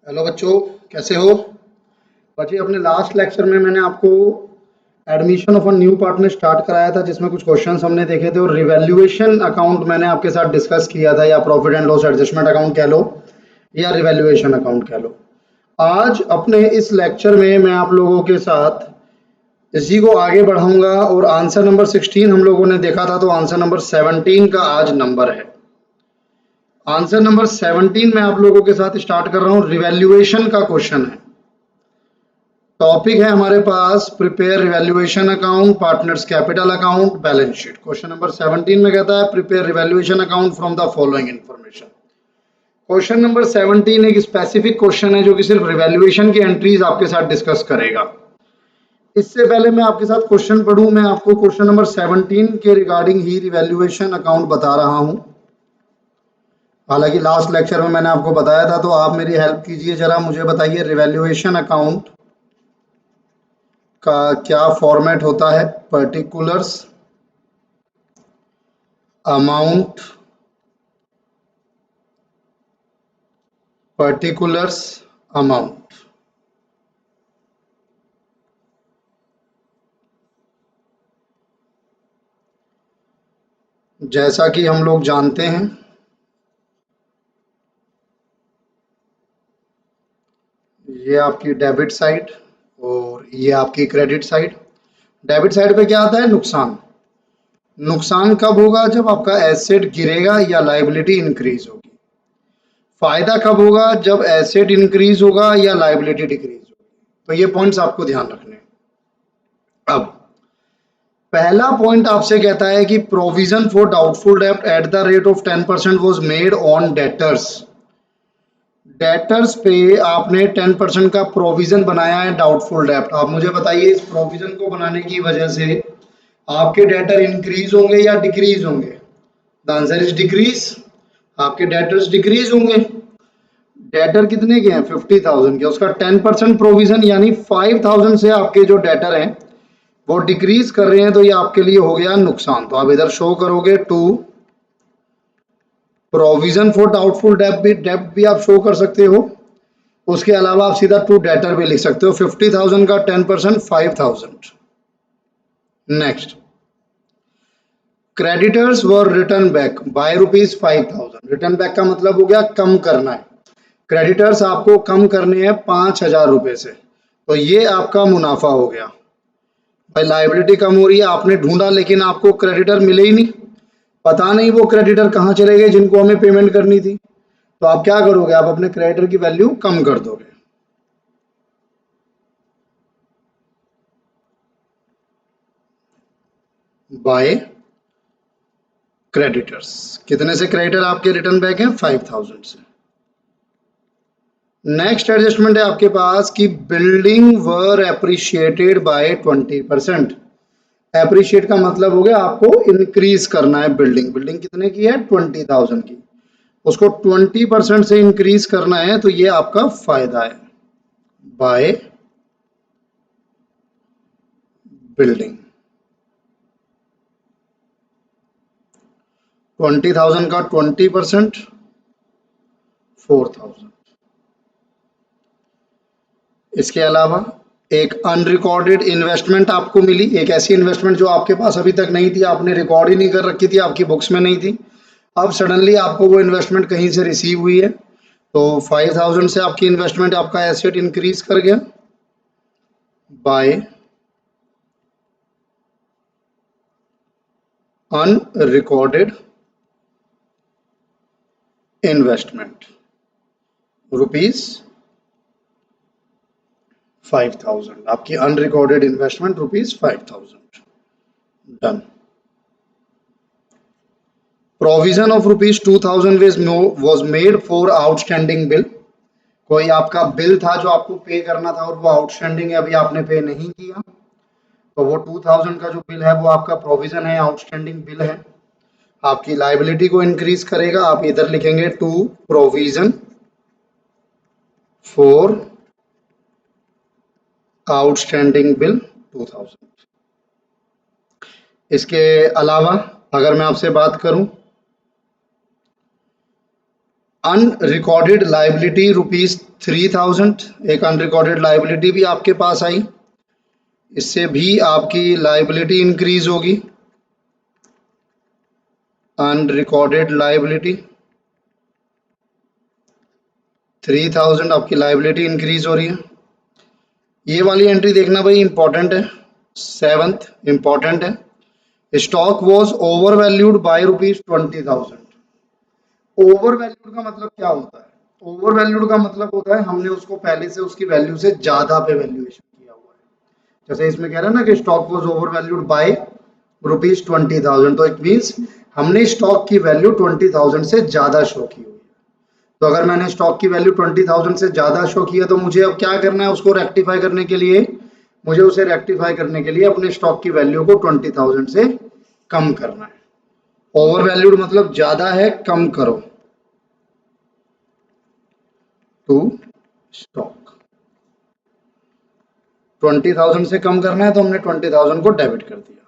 Hello बच्चों, कैसे हो? बच्चे, अपने लास्ट लेक्चर में मैंने आपको admission of a new partner start कराया था, जिसमें कुछ क्वेश्चंस हमने देखे थे और रिवैल्यूएशन अकाउंट मैंने आपके साथ डिस्कस किया था, या profit and loss adjustment account कह लो या रिवैल्यूएशन अकाउंट कह लो। आज अपने इस लेक्चर में मैं आप लोगों के साथ इसी को आगे बढ़ाऊंगा और आंसर नंबर 16 हम लोगों ने देखा था, तो आंसर नंबर 17 का आज नंबर है। आंसर नंबर 17 मैं आप लोगों के साथ स्टार्ट कर रहा हूँ। रिवैल्यूएशन का क्वेश्चन है। टॉपिक है हमारे पास prepare revaluation account, partners capital account, balance sheet. Question number 17 में कहता है prepare revaluation account from the following information. Question number 17 एक स्पेसिफिक क्वेश्चन है जो कि सिर्फ रिवैल्यूएशन की एंट्रीज आपके साथ डिस्कस करेगा। इससे पहले मैं आपके साथ क्वेश्चन पढ़ूं, मैं आपको क्वेश्चन नंबर 17 के रिगार्डिंग ही रिवैल्यूएशन अकाउंट बता रहा हूं। हालांकि लास्ट लेक्चर में मैंने आपको बताया था, तो आप मेरी हेल्प कीजिए जरा, मुझे बताइए रिवैल्यूएशन अकाउंट का क्या फॉर्मेट होता है। Particulars amount, particulars amount. जैसा कि हम लोग जानते हैं, ये आपकी डेबिट साइड और ये आपकी क्रेडिट साइड। डेबिट साइड पे क्या आता है? नुकसान। नुकसान कब होगा? जब आपका एसेट गिरेगा या लायबिलिटी इंक्रीज होगी। फायदा कब होगा? जब एसेट इंक्रीज होगा या लायबिलिटी डिक्रीज होगी। तो ये पॉइंट्स आपको ध्यान रखने हैं। अब पहला पॉइंट आपसे कहता है कि प्रोविजन फॉर डाउटफुल डेब्ट at the rate of 10% was made on debtors. Debtors पे आपने 10% का प्रोविजन बनाया है डाउटफुल डेब्ट। आप मुझे बताइए, इस प्रोविजन को बनाने की वजह से आपके डेटर इंक्रीज होंगे या डिक्रीज होंगे? The answer is decrease. आपके डेटर्स डिक्रीज होंगे। डेटर कितने के हैं? 50,000 के। उसका 10% प्रोविजन यानी 5,000 से आपके जो डेटर हैं वो डिक्रीज कर रहे हैं, तो ये आपके लिए हो गया नुकसान। तो आप इधर शो करोगे टू प्रोविजन फॉर डाउटफुल डेब्ट भी आप शो कर सकते हो। उसके अलावा आप सीधा टू डेटर भी लिख सकते हो। 50,000 का 10% 5,000। Next, creditors were return back by ₹5,000। Return back का मतलब हो गया कम करना है। क्रेडिटर्स आपको कम करने हैं 5,000 रुपए से, तो ये आपका मुनाफा हो गया। भाई लाइबिलिटी कम हो रही है, आपने ढूंढा लेकिन आपको क्रेडिटर मिले ही नहीं। पता नहीं वो क्रेडिटर कहाँ चले गए जिनको हमें पेमेंट करनी थी। तो आप क्या करोगे? आप अपने क्रेडिटर की वैल्यू कम कर दोगे। By creditors. कितने से क्रेडिटर आपके रिटर्न बैक हैं? 5,000 से। नेक्स्ट एडजस्टमेंट है आपके पास कि बिल्डिंग वर एप्रिशिएटेड बाय 20%। एप्रिशिएट का मतलब हो गया आपको इंक्रीज करना है। बिल्डिंग बिल्डिंग कितने की है? 20,000 की। उसको 20% से इंक्रीज करना है, तो ये आपका फायदा है। बाय बिल्डिंग 20,000 का 20% 4,000। इसके अलावा एक अनरिकॉर्डेड इन्वेस्टमेंट आपको मिली। एक ऐसी इन्वेस्टमेंट जो आपके पास अभी तक नहीं थी, आपने रिकॉर्ड ही नहीं कर रखी थी, आपकी बुक्स में नहीं थी। अब सडनली आपको वो इन्वेस्टमेंट कहीं से रिसीव हुई है, तो 5,000 से आपकी इन्वेस्टमेंट, आपका एसेट इंक्रीज कर गया। By unrecorded investment ₹5,000। आपकी unrecorded investment ₹5,000। Done. Provision of ₹2,000 was made for outstanding bill। कोई आपका बिल था जो आपको पे करना था और वो आउटस्टैंडिंग है, अभी आपने पे नहीं किया, तो वो 2,000 का जो बिल है वो आपका प्रोविजन है, आउटस्टैंडिंग बिल है। आपकी लाइबिलिटी को इंक्रीज करेगा। आप इधर लिखेंगे to provision for outstanding bill 2,000। इसके अलावा अगर मैं आपसे बात करूं, अनरिकॉर्डेड लाइबिलिटी ₹3000, एक अनरिकॉर्डेड लाइबिलिटी भी आपके पास आई, इससे भी आपकी लाइबिलिटी इंक्रीज होगी। अनरिकॉर्डेड लाइबिलिटी 3000 आपकी लाइबिलिटी इंक्रीज हो रही है। ये वाली एंट्री देखना भाई इंपॉर्टेंट है, 7th इंपॉर्टेंट है। Stock was over valued bye ₹20,000। Over valued का मतलब क्या होता है? ओवर वैल्यूड का मतलब होता है हमने उसको पहले से उसकी वैल्यू से ज्यादा पे वैल्यूएशन किया हुआ है। जैसे इसमें कह रहा है ना कि stock was over valued bye ₹20,000, तो इट मीन्स हमने स्टॉक की वैल्यू 20,000 से ज्यादा शो की हुई है। तो अगर मैंने स्टॉक की वैल्यू 20,000 से ज्यादा शो की है तो मुझे अब क्या करना है? उसको रेक्टिफाई करने के लिए, मुझे उसे रेक्टिफाई करने के लिए अपने स्टॉक की वैल्यू को 20,000 से कम करना है। ओवर वैल्यूड मतलब ज्यादा है, कम करो, टू स्टॉक 20,000 से कम करना है तो हमने 20,000 को डेबिट कर दिया।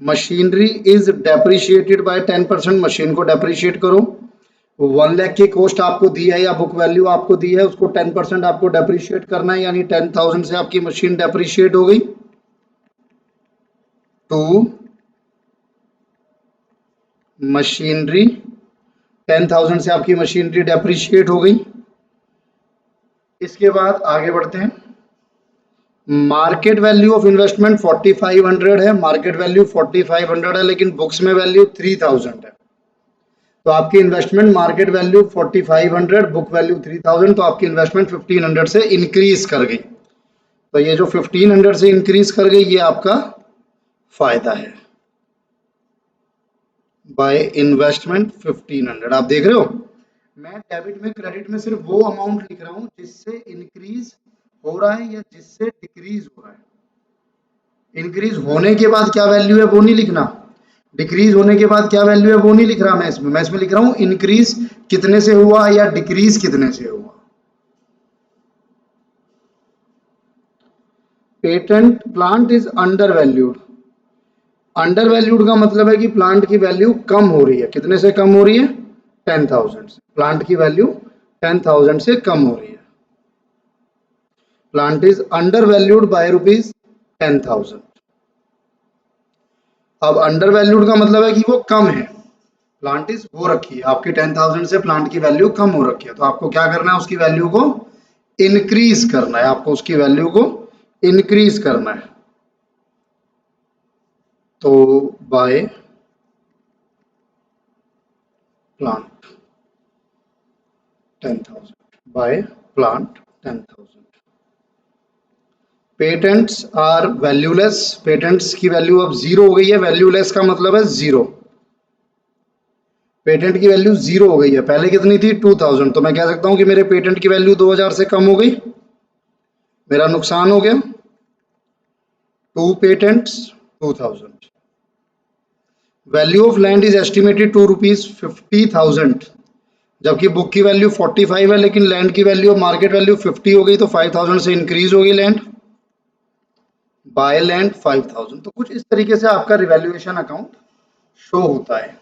Machinery is depreciated by 10%, machine को डेप्रिशिएट करो। 1 लाख की कॉस्ट आपको दी है या बुक वैल्यू आपको दी है, उसको 10% आपको डेप्रिशिएट करना है, यानी 10,000 से आपकी मशीन डेप्रिशिएट हो गई। टू मशीनरी 10,000 से आपकी मशीनरी डेप्रिशिएट हो गई। इसके बाद आगे बढ़ते हैं। मार्केट वैल्यू ऑफ इन्वेस्टमेंट 4500 है, मार्केट वैल्यू 4500 है, लेकिन बुक्स में वैल्यू 3000 है। तो आपकी investment market value 4500, book value 3000, तो आपकी इन्वेस्टमेंट 1500 से इंक्रीज कर गई। तो ये जो 1500 से इंक्रीज कर गई ये आपका फायदा है। बाय इन्वेस्टमेंट 1500, आप देख रहे हो मैं डेबिट में क्रेडिट में सिर्फ वो अमाउंट लिख रहा हूं जिससे इंक्रीज हो रहा है या जिससे डिक्रीज हो रहा है। इंक्रीज होने के बाद क्या वैल्यू है वो नहीं लिखना, डिक्रीज होने के बाद क्या वैल्यू है वो नहीं लिख रहा मैं इसमें लिख रहा हूं इंक्रीज कितने से हुआ या डिक्रीज कितने से हुआ। Patent plant is under valued, under valued का मतलब है कि प्लांट की वैल्यू कम हो रही है। कितने से कम हो रही है? 10,000 से। प्लांट की वैल्यू 10,000 से कम हो रही है। Plant is under valued bye ₹10,000। अब अंडर वैल्यूड का मतलब है कि वो कम है, प्लांट इज हो रखी है, आपकी 10,000 से प्लांट की वैल्यू कम हो रखी है, तो आपको क्या करना है? उसकी वैल्यू को इंक्रीज करना है, आपको उसकी वैल्यू को इंक्रीज करना है। तो by plant 10,000, by plant 10,000। Patents are valueless, patents की वैल्यू अब जीरो हो गई है। वैल्यूलेस का मतलब है जीरो, पेटेंट की वैल्यू जीरो हो गई है। पहले कितनी थी? 2000, तो मैं कह सकता हूं कि मेरे पेटेंट की वैल्यू 2000 से कम हो गई, मेरा नुकसान हो गया। To patents 2000। Value of land is estimated to ₹50,000, जबकि बुक की वैल्यू 45 है लेकिन लैंड की वैल्यू मार्केट वैल्यू 50 हो गई, तो 5000 से इंक्रीज हो गई लैंड। By land 5000। तो कुछ इस तरीके से आपका रिवैल्यूएशन अकाउंट शो होता है।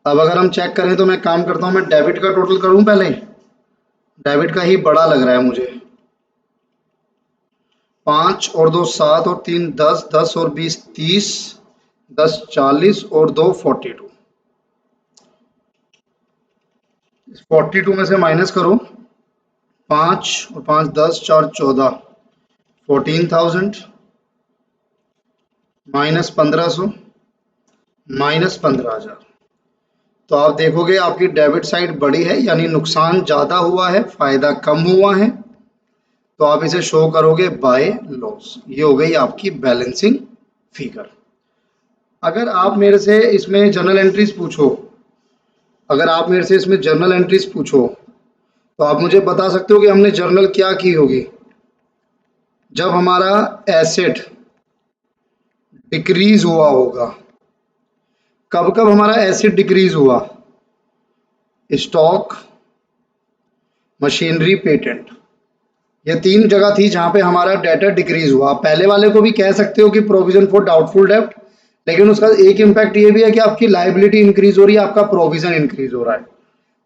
अब अगर हम चेक करें तो मैं काम करता हूं, मैं डेबिट का टोटल करूं पहले, डेबिट का ही बड़ा लग रहा है मुझे। 5 और 2 7 और 3 10, 10 और 20 30, 10 40 और 2 42। 42 में से माइनस करो, 5 और 5 10, 4 14, 14,000 माइनस 1500 माइनस 15,000। तो आप देखोगे आपकी डेबिट साइड बड़ी है, यानी नुकसान ज़्यादा हुआ है, फायदा कम हुआ है, तो आप इसे शो करोगे बाय लॉस। ये हो गई आपकी बैलेंसिंग फिगर। अगर आप मेरे से इसमें जर्नल एंट्रीज पूछो, अगर आप मेरे से इसमें जर्नल एंट्रीज पूछो तो आप मुझे बता सकते हो कि हमने जर्नल क्या की होगी जब हमारा एसेट डिक्रीज हुआ होगा। कब कब हमारा एसेट डिक्रीज हुआ? स्टॉक, मशीनरी, पेटेंट, ये 3 जगह थी जहां पे हमारा डेटा डिक्रीज हुआ। आप पहले वाले को भी कह सकते हो कि प्रोविजन फॉर डाउटफुल डेब्ट, लेकिन उसका एक इम्पैक्ट ये भी है कि आपकी लाइबिलिटी इंक्रीज हो रही है, आपका प्रोविजन इंक्रीज हो रहा है,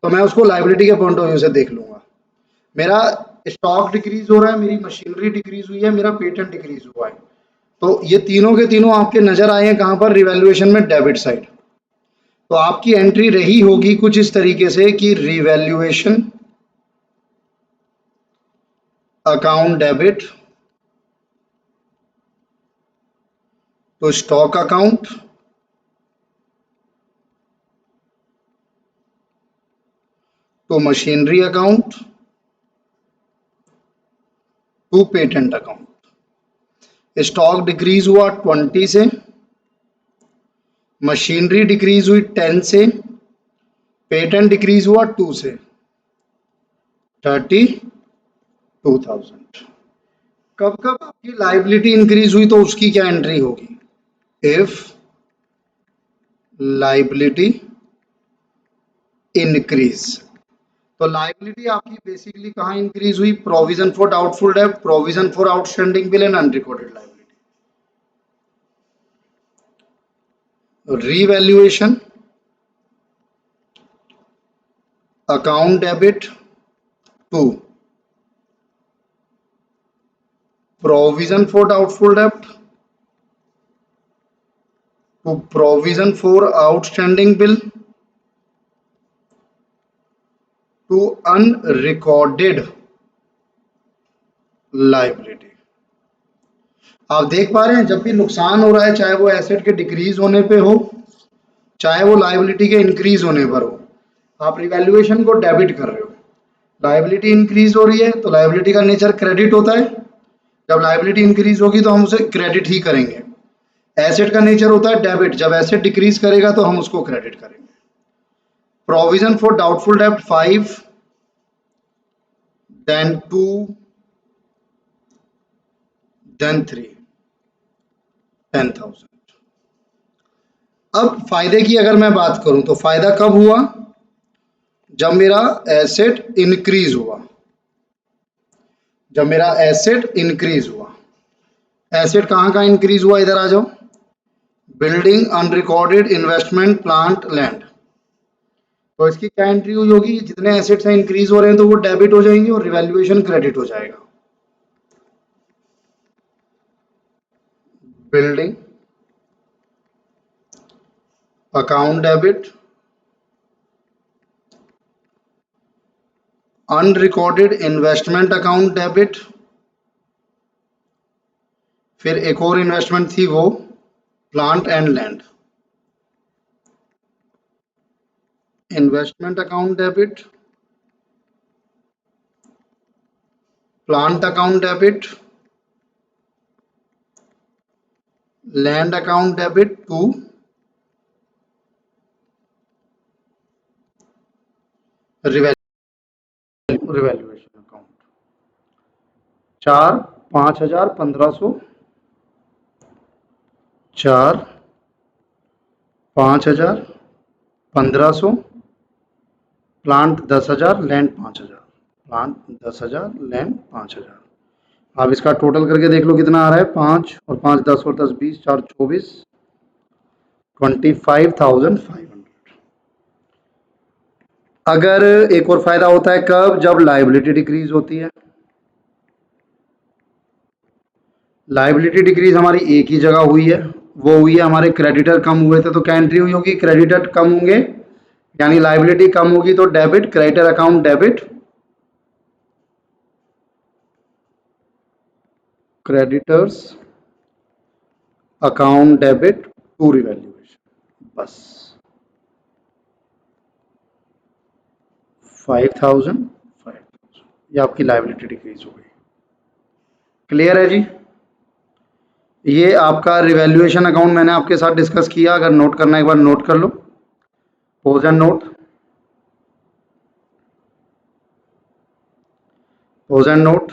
तो मैं उसको लाइबिलिटी के पॉइंट ऑफ व्यू से देख लूंगा। मेरा स्टॉक डिक्रीज हो रहा है, मेरी मशीनरी डिक्रीज हुई है, मेरा पेटेंट डिक्रीज हुआ है, तो ये तीनों के तीनों आपके नजर आए हैं कहां पर, रिवैल्यूएशन में डेबिट साइड। तो आपकी एंट्री रही होगी कुछ इस तरीके से कि रिवैल्यूएशन अकाउंट डेबिट तो स्टॉक अकाउंट, तो machinery account, to patent account. Stock decrease हुआ 20 से, मशीनरी डिक्रीज हुई 10 से, पेटेंट डिक्रीज हुआ 2 से, 32,000। कब कब आपकी लाइबिलिटी इंक्रीज हुई तो उसकी क्या एंट्री होगी, इफ लाइबिलिटी इंक्रीज। तो लाइबिलिटी आपकी बेसिकली कहाँ इंक्रीज हुई, प्रोविजन फॉर डाउटफुल डेब्ट, provision for outstanding bill and unrecorded liability. Revaluation account debit to provision for doubtful डेब्ट to provision for outstanding bill to unrecorded liability. आप देख पा रहे हैं जब भी नुकसान हो रहा है, चाहे वो एसेट के डिक्रीज होने पे हो, चाहे वो लाइबिलिटी के इंक्रीज होने पर हो, आप रिवैल्यूएशन को डेबिट कर रहे हो। लाइबिलिटी इंक्रीज हो रही है तो लाइबिलिटी का नेचर क्रेडिट होता है, जब लाइबिलिटी इंक्रीज होगी तो हम उसे क्रेडिट ही करेंगे। एसेट का नेचर होता है डेबिट, जब एसेट डिक्रीज करेगा तो हम उसको क्रेडिट करेंगे। प्रोविजन फॉर डाउटफुल डेब्ट 5, देन 2, देन 3, 10,000। अब फायदे की अगर मैं बात करूं तो फायदा कब हुआ, जब मेरा एसेट इंक्रीज हुआ, जब मेरा एसेट इंक्रीज हुआ। एसेट कहाँ कहाँ इंक्रीज हुआ, इधर आ जाओ, building, unrecorded investment, plant, land. तो इसकी क्या एंट्री हुई होगी, जितने एसेट्स हैं इंक्रीज हो रहे हैं तो वो डेबिट हो जाएंगे और रिवैल्यूएशन क्रेडिट हो जाएगा। Building account debit, unrecorded investment account debit, फिर एक और इन्वेस्टमेंट थी वो plant and land. Investment account debit, plant account debit, land account debit to revaluation account. 4, 5,000, 1,500, 4, 5,000, 1,500, plant 10,000, land 5,000, plant 10,000, land 5,000। आप इसका टोटल करके देख लो कितना आ रहा है, 5 और 5 10 और 10 20, 4 24, 25,500। अगर एक और फायदा होता है कब, जब लाइबिलिटी डिक्रीज होती है। लाइबिलिटी डिक्रीज हमारी एक ही जगह हुई है, वो हुई है हमारे क्रेडिटर कम हुए थे, तो क्या एंट्री हुई होगी, क्रेडिटर कम होंगे यानी लाइबिलिटी कम होगी तो debit, creditor account debit, creditors account debit to revaluation. बस 5,000, ये आपकी लाइबिलिटी डिक्रीज हो गई। क्लियर है जी। ये आपका रिवैल्यूएशन अकाउंट मैंने आपके साथ डिस्कस किया, अगर नोट करना एक बार नोट कर लो, pause and note, pause and note,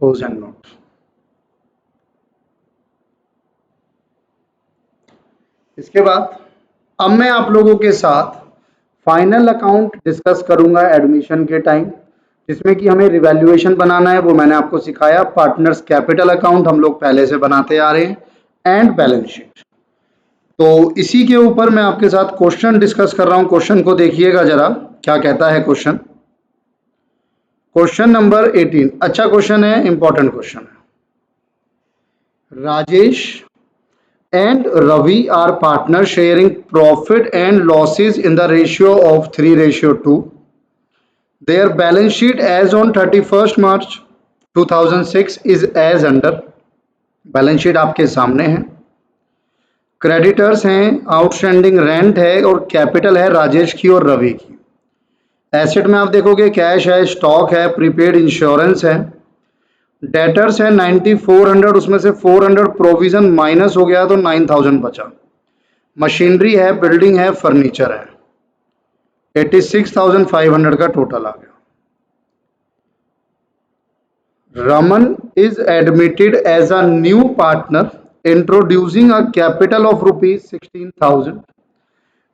pause and note. इसके बाद अब मैं आप लोगों के साथ फाइनल अकाउंट डिस्कस करूंगा एडमिशन के टाइम, जिसमें कि हमें रिवैल्यूएशन बनाना है, वो मैंने आपको सिखाया। पार्टनर्स कैपिटल अकाउंट हम लोग पहले से बनाते आ रहे हैं एंड बैलेंस शीट। तो इसी के ऊपर मैं आपके साथ क्वेश्चन डिस्कस कर रहा हूं। क्वेश्चन को देखिएगा जरा, क्या कहता है क्वेश्चन। क्वेश्चन नंबर 18 अच्छा क्वेश्चन है, इंपॉर्टेंट क्वेश्चन है। Rajesh and Ravi are partners sharing profit and losses in the ratio of 3:2. Their balance sheet as on 31st March 2006 is as under। Balance sheet आपके सामने है। क्रेडिटर्स हैं, outstanding rent है और capital है राजेश की और रवि की। एसेट में आप देखोगे कैश है, स्टॉक है, प्रीपेड इंश्योरेंस है। डेटर्स है 9400, उसमें से 400 प्रोविजन माइनस हो गया तो 9000 बचा। मशीनरी है, बिल्डिंग है, फर्नीचर है। 86,500 का टोटल आ गया। Raman is admitted as a new partner introducing a capital of rupees 16,000।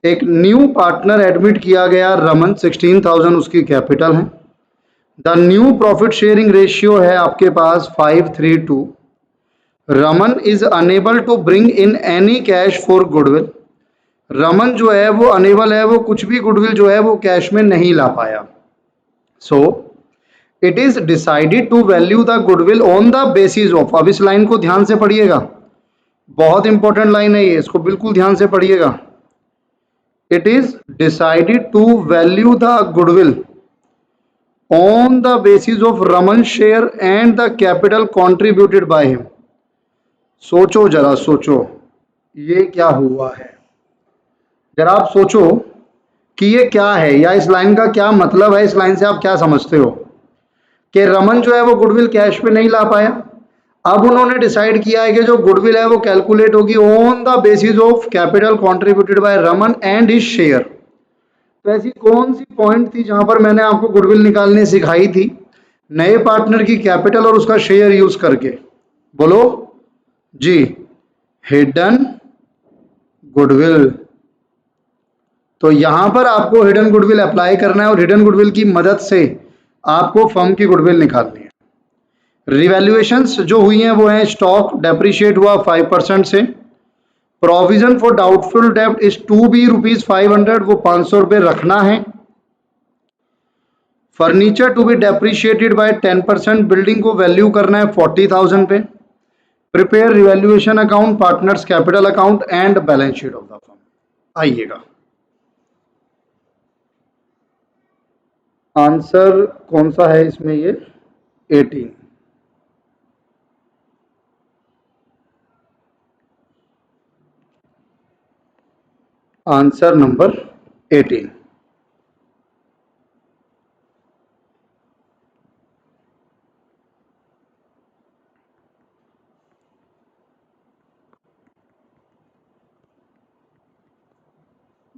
एक न्यू पार्टनर एडमिट किया गया, रमन 16,000 उसकी कैपिटल है। The new profit sharing ratio है आपके पास 5:3. Raman is unable to bring in any cash for goodwill. Raman जो है वो अनेबल है, वो कुछ भी गुडविल जो है वो कैश में नहीं ला पाया। So it is decided to value the goodwill on the basis of. अब इस लाइन को ध्यान से पढ़िएगा, बहुत इंपॉर्टेंट लाइन है ये, इसको बिल्कुल ध्यान से पढ़िएगा। It is decided to value the goodwill on the basis of Raman share and the capital contributed by him. सोचो जरा, सोचो ये क्या हुआ है, जरा आप सोचो कि ये क्या है, या इस लाइन का क्या मतलब है। इस लाइन से आप क्या समझते हो कि रमन जो है वो गुडविल कैश पे नहीं ला पाया। अब उन्होंने डिसाइड किया है कि जो गुडविल है वो कैलकुलेट होगी on the basis of capital contributed bye Raman and his share. तो ऐसी कौन सी पॉइंट थी जहां पर मैंने आपको गुडविल निकालने सिखाई थी, नए पार्टनर की कैपिटल और उसका शेयर यूज करके? बोलो जी, हिडन गुडविल। तो यहां पर आपको हिडन गुडविल अप्लाई करना है और हिडन गुडविल की मदद से आपको फर्म की गुडविल निकालनी है। रिवैल्यूएशंस जो हुई हैं वो हैं, स्टॉक डेप्रिशिएट हुआ 5% से। प्रोविजन फॉर डाउटफुल डेब्ट इज टू बी ₹500, वो 500 रुपये रखना है। Furniture to be depreciated by 10%, building को वैल्यू करना है 40,000 पे। Prepare revaluation account, partners capital account and balance sheet of the firm. आइएगा, आंसर कौन सा है इसमें? ये 18। Answer number 18।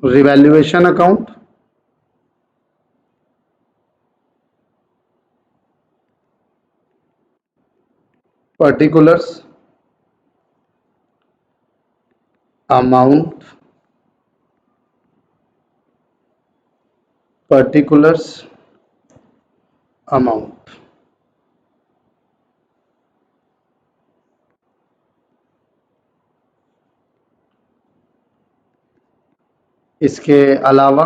Revaluation account, particulars, amount, particulars, amount. इसके अलावा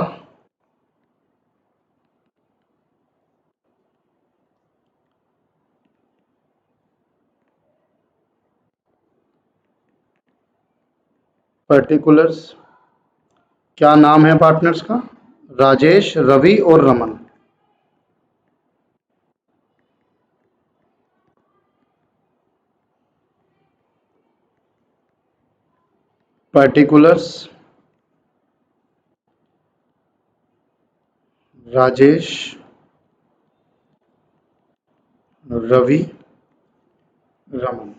पर्टिकुलर्स, क्या नाम है पार्टनर्स का? राजेश, रवि और रमन। पर्टिकुलर्स राजेश, रवि, रमन।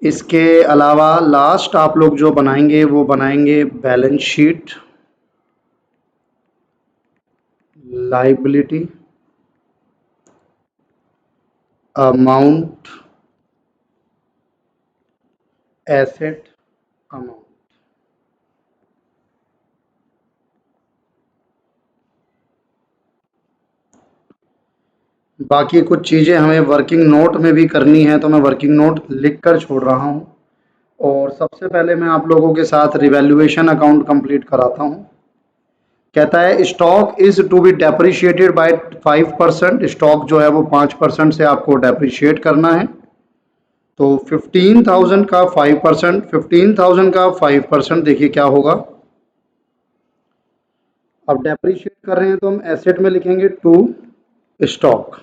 इसके अलावा लास्ट आप लोग जो बनाएंगे वो बनाएंगे balance sheet, liability, amount, asset amount. बाकी कुछ चीज़ें हमें वर्किंग नोट में भी करनी है, तो मैं वर्किंग नोट लिख कर छोड़ रहा हूँ। और सबसे पहले मैं आप लोगों के साथ रिवैल्यूएशन अकाउंट कंप्लीट कराता हूँ। कहता है stock is to be depreciated by 5%। Stock जो है वो 5% से आपको डेप्रिशिएट करना है। तो 15,000 का 5%, 15,000 का 5% देखिए क्या होगा। अब डेप्रिशिएट कर रहे हैं तो हम एसेट में लिखेंगे टू स्टॉक,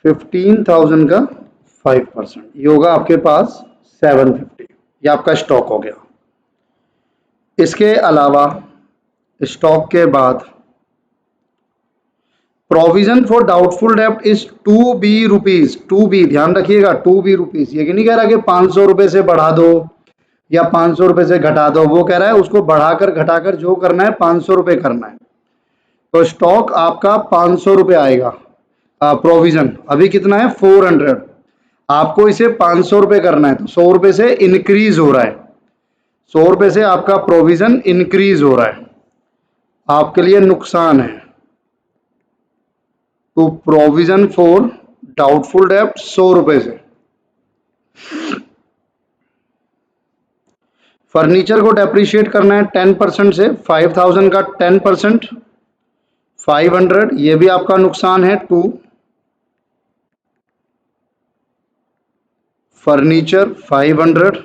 15,000 का 5%, ये होगा आपके पास 750। ये आपका स्टॉक हो गया। इसके अलावा स्टॉक के बाद प्रोविजन फॉर डाउटफुल डेब्ट is to be rupees. To be, ध्यान रखिएगा, टू बी रुपीज। ये नहीं कह रहा कि 500 रुपए से बढ़ा दो या 500 रुपए से घटा दो, वो कह रहा है उसको बढ़ाकर घटाकर जो करना है 500 रुपए करना है। तो स्टॉक आपका 500 रुपए आएगा। प्रोविजन अभी कितना है 400, आपको इसे 500 रुपए करना है, तो 100 रुपए से इंक्रीज हो रहा है। 100 रुपए से आपका प्रोविजन इंक्रीज हो रहा है, आपके लिए नुकसान है। तो प्रोविजन फॉर डाउटफुल डेब्ट 100 रुपए से। फर्नीचर को डेप्रिशिएट करना है 10% से, 5,000 का 10%, 500, ये भी आपका नुकसान है। टू फर्नीचर 500,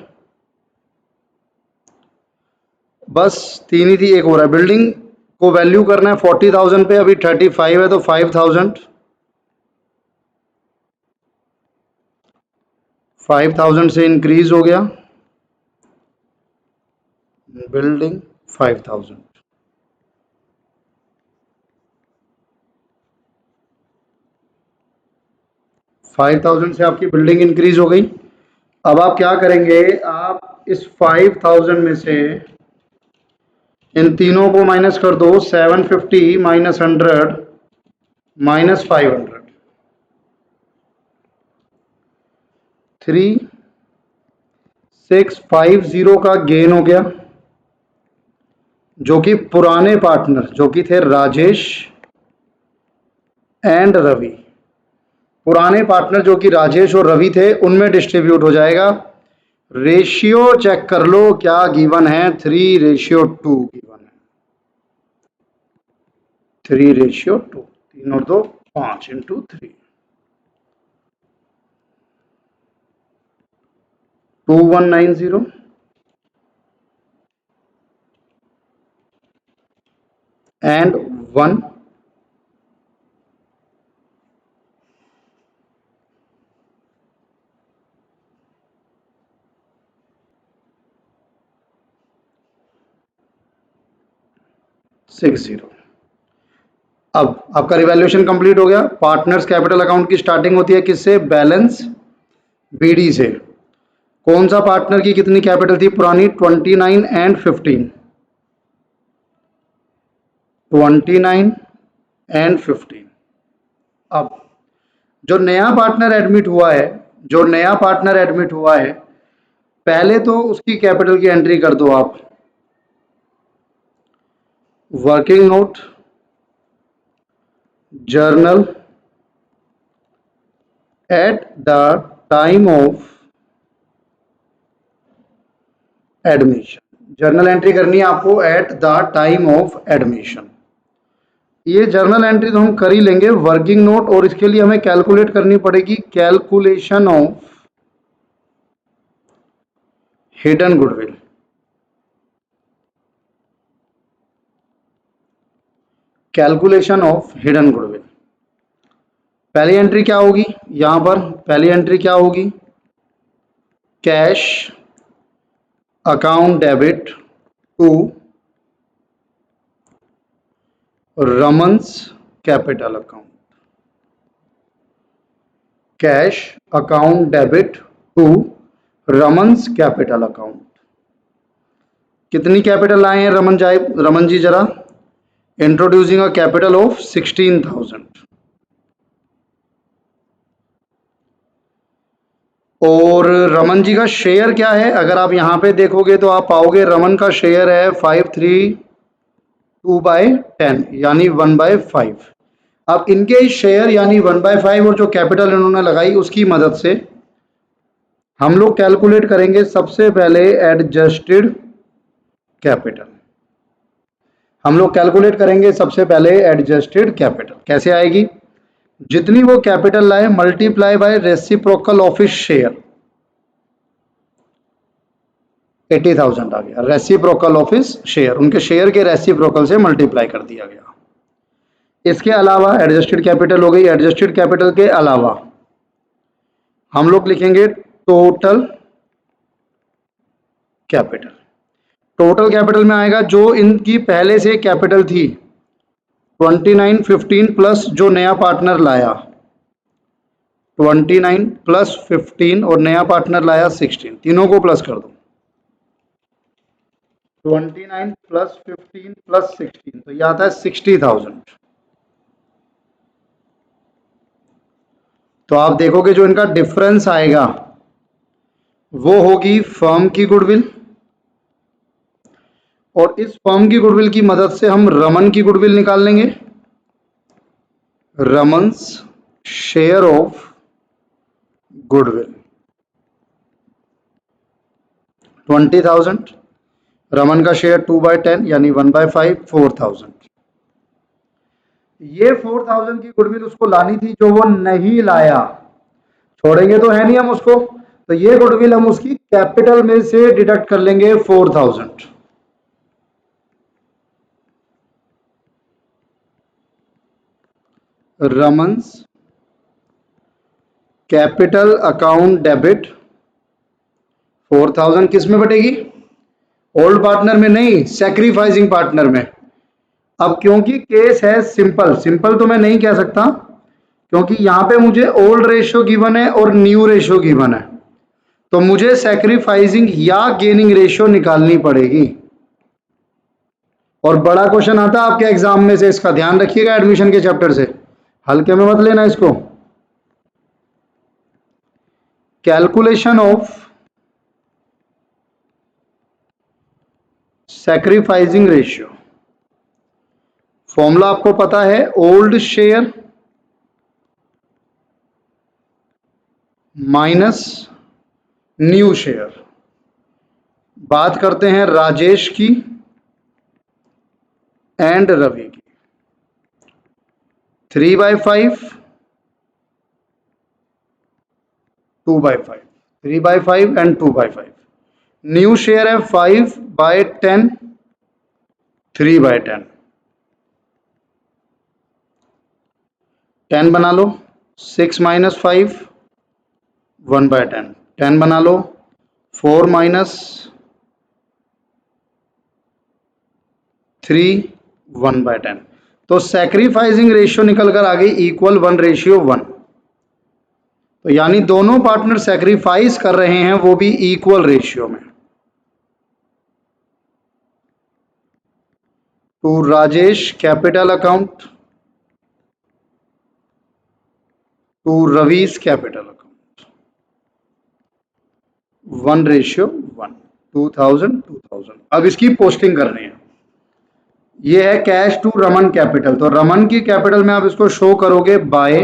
बस तीन ही थी, एक हो रहा है। बिल्डिंग को वैल्यू करना है 40,000 पे, अभी 35 है तो 5,000 से इंक्रीज हो गया। बिल्डिंग 5,000, से आपकी बिल्डिंग इंक्रीज हो गई। अब आप क्या करेंगे, आप इस 5,000 में से इन तीनों को माइनस कर दो। 750 माइनस 100 माइनस 500, 3650 का गेन हो गया, जो कि पुराने पार्टनर जो कि थे राजेश एंड रवि, पुराने पार्टनर जो कि राजेश और रवि थे, उनमें डिस्ट्रीब्यूट हो जाएगा। रेशियो चेक कर लो क्या गिवन है, 3:2 गिवन है। 3:2, 3 और 2 5 इंटू 3, 2190 एंड 1 60। अब आपका रिवैल्यूएशन कंप्लीट हो गया। पार्टनर्स कैपिटल अकाउंट की स्टार्टिंग होती है किससे, बैलेंस बीडी से। कौन सा पार्टनर की कितनी कैपिटल थी पुरानी, 29 एंड 15, 29 एंड 15। अब जो नया पार्टनर एडमिट हुआ है, जो नया पार्टनर एडमिट हुआ है, पहले तो उसकी कैपिटल की एंट्री कर दो आप। Working note, journal at the time of admission, journal entry करनी है आपको at the time of admission. ये जर्नल एंट्री तो हम कर ही लेंगे, वर्किंग नोट, और इसके लिए हमें कैलकुलेट करनी पड़ेगी calculation of hidden goodwill. Calculation of hidden goodwill, पहली एंट्री क्या होगी, यहां पर पहली एंट्री क्या होगी, cash account debit to Raman's capital account, cash account debit to Raman's capital account. कितनी कैपिटल लाए हैं रमन जी जरा, इंट्रोड्यूसिंग अ कैपिटल ऑफ 16,000। और रमन जी का शेयर क्या है, अगर आप यहाँ पे देखोगे तो आप पाओगे रमन का शेयर है 532/10 यानी 1/5। अब इनके इस शेयर यानी 1/5 और जो कैपिटल इन्होंने लगाई उसकी मदद से हम लोग कैलकुलेट करेंगे सबसे पहले एडजस्टेड कैपिटल। हम लोग कैलकुलेट करेंगे सबसे पहले एडजस्टेड कैपिटल। कैसे आएगी, जितनी वो कैपिटल लाए multiply by reciprocal of his share, 80,000 आ गया। रेसिप्रोकल ऑफ हिज शेयर, उनके शेयर के रेसिप्रोकल से मल्टीप्लाई कर दिया गया। इसके अलावा एडजस्टेड कैपिटल हो गई। एडजस्टेड कैपिटल के अलावा हम लोग लिखेंगे टोटल कैपिटल। टोटल कैपिटल में आएगा जो इनकी पहले से कैपिटल थी 2915 प्लस जो नया पार्टनर लाया 29 प्लस 15 और नया पार्टनर लाया 16, तीनों को प्लस कर दो। 29 प्लस 15 प्लस 16 तो ये आता है 60,000। तो आप देखोगे जो इनका डिफरेंस आएगा वो होगी फर्म की गुडविल, और इस फर्म की गुडविल की मदद से हम रमन की गुडविल निकाल लेंगे। रमन्स शेयर ऑफ गुडविल 20,000, रमन का शेयर 2/10 यानी 1/5 4,000। ये 4,000 की गुडविल उसको लानी थी जो वो नहीं लाया, छोड़ेंगे तो है नहीं हम उसको, तो ये गुडविल हम उसकी कैपिटल में से डिडक्ट कर लेंगे 4,000। रमन्स कैपिटल अकाउंट डेबिट 4,000 किस में बटेगी, ओल्ड पार्टनर में नहीं, सैक्रिफाइसिंग पार्टनर में। अब क्योंकि केस है सिंपल, सिंपल तो मैं नहीं कह सकता क्योंकि यहां पे मुझे ओल्ड रेशियो गिवन है और न्यू रेशियो गिवन है, तो मुझे सैक्रिफाइसिंग या गेनिंग रेशियो निकालनी पड़ेगी। और बड़ा क्वेश्चन आता है आपके एग्जाम में से, इसका ध्यान रखिएगा, एडमिशन के चैप्टर से, हल्के में मत लेना इसको। Calculation of sacrificing ratio, formula आपको पता है, old share minus new share. बात करते हैं राजेश की एंड रवि की। 3/5 2/5, 3/5 एंड 2/5। न्यू शेयर है 5/10 3/10। 10 बना लो, 6 - 5 1/10। 10 बना लो, 4 - 3 1/10। तो सैक्रिफाइसिंग रेशियो निकल कर आ गई इक्वल 1:1। तो यानी दोनों पार्टनर सैक्रिफाइस कर रहे हैं वो भी इक्वल रेशियो में। To Rajesh capital account to Ravi's capital account 1:1, 2,000। अब इसकी पोस्टिंग करनी है। ये है कैश टू रमन कैपिटल, तो रमन की कैपिटल में आप इसको शो करोगे बाय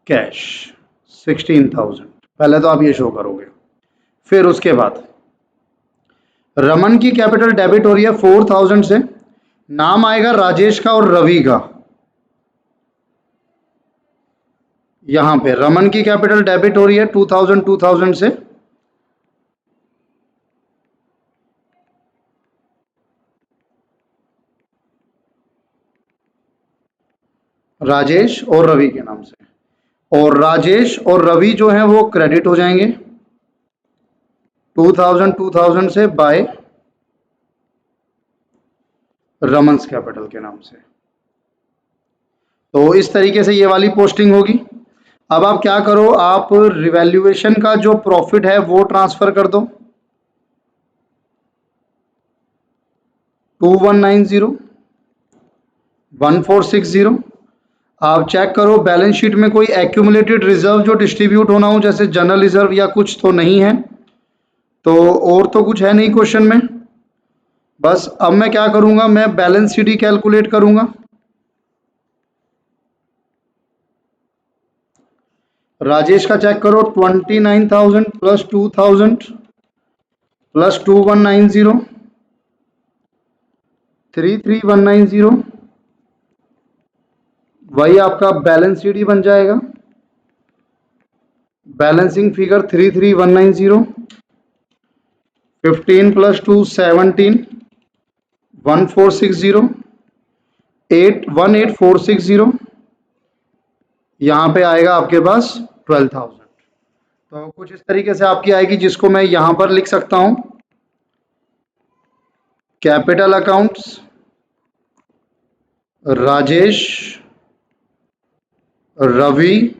कैश 16,000, पहले तो आप ये शो करोगे। फिर उसके बाद रमन की कैपिटल डेबिट हो रही है 4,000 से, नाम आएगा राजेश का और रवि का। यहां पे रमन की कैपिटल डेबिट हो रही है 2,000 से, राजेश और रवि के नाम से, और राजेश और रवि जो है वो क्रेडिट हो जाएंगे 2,000 से बाय रमन्स कैपिटल के नाम से। तो इस तरीके से ये वाली पोस्टिंग होगी। अब आप क्या करो, आप रिवैल्यूएशन का जो प्रॉफिट है वो ट्रांसफर कर दो 2190 1460। आप चेक करो बैलेंस शीट में कोई एक्यूमुलेटेड रिजर्व जो डिस्ट्रीब्यूट होना हो, जैसे जनरल रिजर्व या कुछ, तो नहीं है। तो और तो कुछ है नहीं क्वेश्चन में। बस अब मैं क्या करूंगा, मैं बैलेंस शीट ही कैलकुलेट करूंगा। राजेश का चेक करो, 29,000 प्लस 2,000 प्लस 2,190 3,3,190, वही आपका बैलेंस शीट ही बन जाएगा। बैलेंसिंग फिगर 3,3,190, 15 प्लस 2 17, 1,460, 1,8,460, यहाँ पे आएगा आपके पास 12,000। तो कुछ इस तरीके से आपकी आएगी, जिसको मैं यहाँ पर लिख सकता हूँ, कैपिटल अकाउंट्स राजेश, रवि,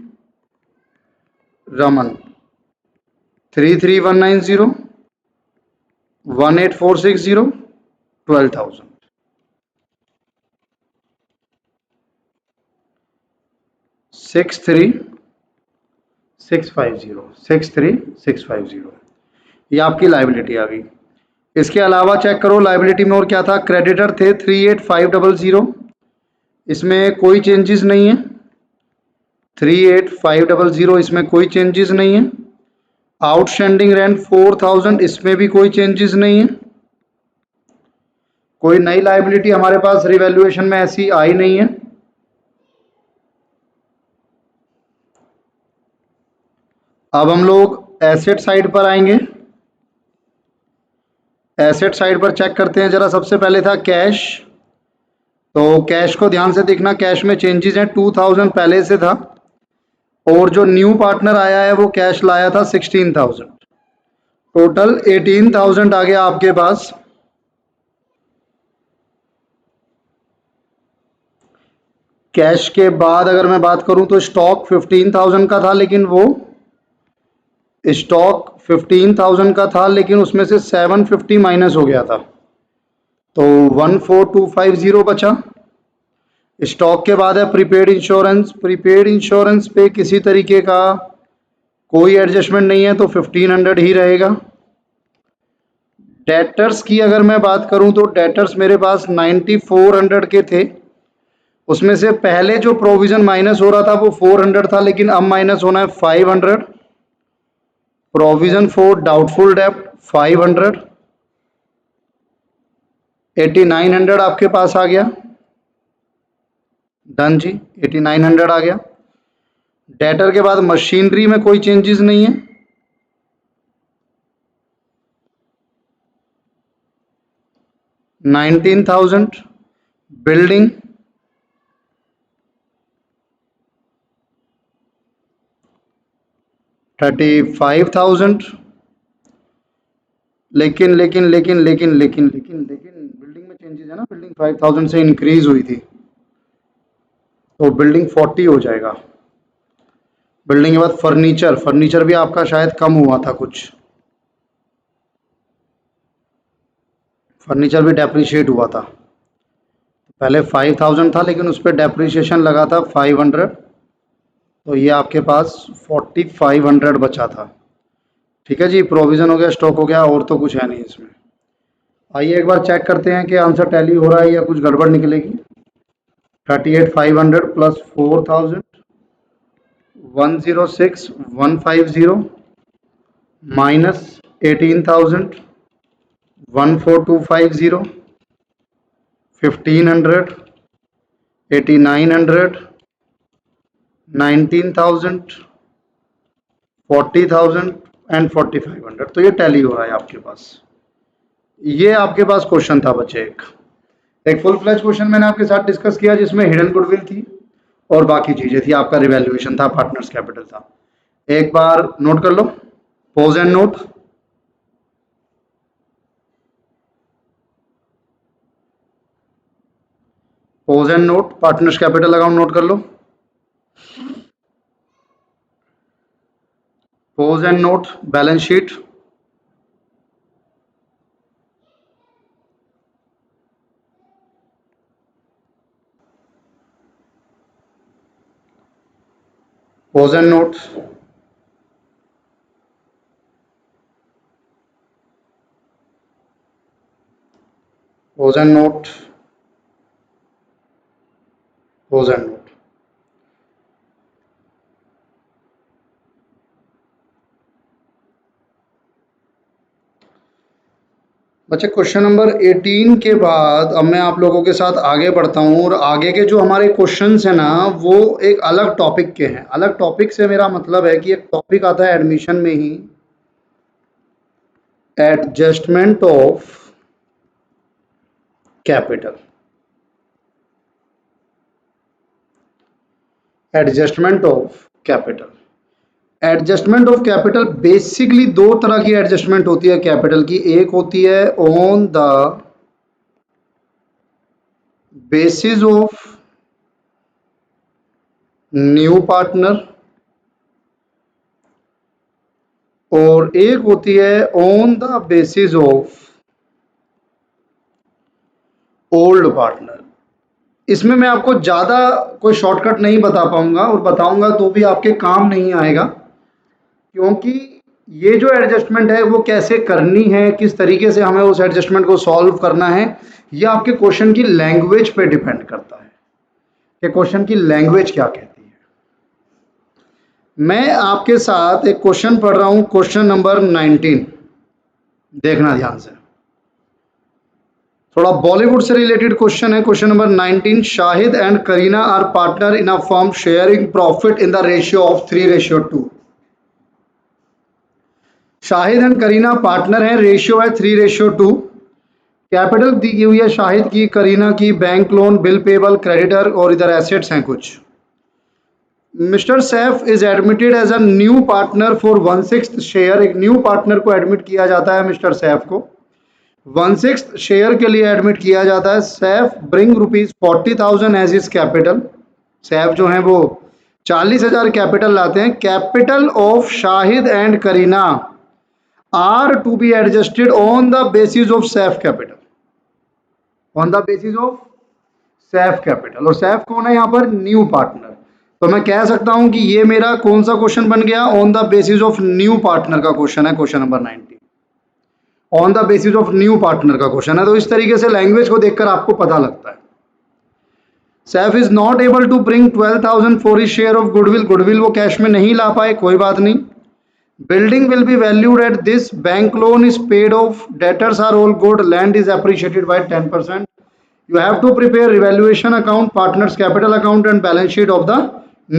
रमन, 3,3,190, 1,8,460, 12,000। 6,3,650, 6,3,650, ये आपकी लाइबिलिटी आ गई। इसके अलावा चेक करो लाइबिलिटी में और क्या था। क्रेडिटर थे 38,500, इसमें कोई चेंजेस नहीं है। 38,500, इसमें कोई चेंजेस नहीं है। आउटस्टैंडिंग रेंट 4,000, इसमें भी कोई चेंजेस नहीं है। कोई नई लाइबिलिटी हमारे पास रिवैल्यूएशन में ऐसी आई नहीं है। अब हम लोग एसेट साइड पर आएंगे। एसेट साइड पर चेक करते हैं जरा। सबसे पहले था कैश, तो कैश को ध्यान से देखना, कैश में चेंजेस हैं। 2,000 पहले से था, और जो न्यू पार्टनर आया है वो कैश लाया था 16,000, टोटल 18,000 आ गया आपके पास। कैश के बाद अगर मैं बात करूं तो स्टॉक 15,000 का था, लेकिन वो स्टॉक 15,000 का था, लेकिन उसमें से 750 माइनस हो गया था, तो 14,250 बचा। स्टॉक के बाद है प्रीपेड इंश्योरेंस। प्रीपेड इंश्योरेंस पे किसी तरीके का कोई एडजस्टमेंट नहीं है, तो 1,500 ही रहेगा। डेटर्स की अगर मैं बात करूं तो डेटर्स मेरे पास 9,400 के थे, उसमें से पहले जो प्रोविजन माइनस हो रहा था वो 400 था, लेकिन अब माइनस होना है 500। प्रोविजन फॉर डाउटफुल डेब्ट 500, 8,900 आपके पास आ गया। डन जी, 8,900 आ गया। डेटर के बाद मशीनरी में कोई चेंजेस नहीं है। 19,000। बिल्डिंग 35,000, लेकिन बिल्डिंग में चेंजेस है ना। बिल्डिंग 5,000 से इंक्रीज हुई थी, तो बिल्डिंग 40 हो जाएगा। बिल्डिंग के बाद फर्नीचर, फर्नीचर भी आपका शायद कम हुआ था कुछ, फर्नीचर भी डेप्रिशिएट हुआ था। पहले 5,000 था, लेकिन उस पर डेप्रिसिएशन लगा था 500, तो ये आपके पास 4,500 बचा था। ठीक है जी, प्रोविजन हो गया, स्टॉक हो गया, और तो कुछ है नहीं इसमें। आइए एक बार चेक करते हैं कि आंसर टैली हो रहा है या कुछ गड़बड़ निकलेगी। 38,500 प्लस 4,000, 106,150 माइनस 18,000, 14,250, 1,500, 8,900, 19,000, 40,000 एंड 4,500। तो ये टैली हो रहा है आपके पास। ये आपके पास क्वेश्चन था बच्चे। एक फुल फ्लैश क्वेश्चन मैंने आपके साथ डिस्कस किया, जिसमें हिडन गुडविल थी और बाकी चीजें थी, आपका रिवैल्यूएशन था, पार्टनर्स कैपिटल था। एक बार नोट कर लो, pause and note. Pause and note, partners capital account note कर लो। Pause and note balance sheet. Pros and notes. Pros and note. Pros and note. बच्चे क्वेश्चन नंबर 18 के बाद अब मैं आप लोगों के साथ आगे बढ़ता हूँ और आगे के जो हमारे क्वेश्चंस हैं ना वो एक अलग टॉपिक के हैं। अलग टॉपिक से मेरा मतलब है कि एक टॉपिक आता है एडमिशन में ही, adjustment of capital. Adjustment of capital. Adjustment of capital basically दो तरह की एडजस्टमेंट होती है कैपिटल की। एक होती है on the basis of new partner और एक होती है on the basis of old partner. इसमें मैं आपको ज़्यादा कोई शॉर्टकट नहीं बता पाऊंगा और बताऊंगा तो भी आपके काम नहीं आएगा, क्योंकि ये जो एडजस्टमेंट है वो कैसे करनी है, किस तरीके से हमें उस एडजस्टमेंट को सॉल्व करना है, ये आपके क्वेश्चन की लैंग्वेज पे डिपेंड करता है कि क्वेश्चन की लैंग्वेज क्या कहती है। मैं आपके साथ एक क्वेश्चन पढ़ रहा हूं, क्वेश्चन नंबर 19, देखना ध्यान से। थोड़ा बॉलीवुड से रिलेटेड क्वेश्चन है। Question number 19, Shahid and Kareena are partner in a firm sharing profit in the ratio of 3:2। Shahid and Kareena partner हैं, रेशियो है 3:2। कैपिटल दी हुई है शाहिद की, करीना की, bank loan, bill payable, creditor और इधर एसेट्स हैं कुछ। Mister Saif is admitted as a new partner for 1/6 share. एक न्यू पार्टनर को एडमिट किया जाता है, मिस्टर सैफ को 1/6 शेयर के लिए एडमिट किया जाता है। Saif bring ₹40,000 as is capital. Saif जो है वो 40,000 कैपिटल लाते हैं। Capital of Shahid and Kareena are to be adjusted on the basis of Saif capital, on the basis of Saif capital. और सैफ कौन है यहाँ पर? New partner. तो मैं कह सकता हूं कि ये मेरा कौन सा क्वेश्चन बन गया? On the basis of new partner का क्वेश्चन है, question number 19 on the basis of new partner का क्वेश्चन है। तो इस तरीके से लैंग्वेज को देखकर आपको पता लगता है। Saif is not able to bring 12,000 for his share of goodwill. Goodwill वो कैश में नहीं ला पाए, कोई बात नहीं। Building will be valued at this, bank loan is paid off, debtors are all good, land is appreciated by 10%। You have to prepare revaluation account, partners capital account and balance sheet of the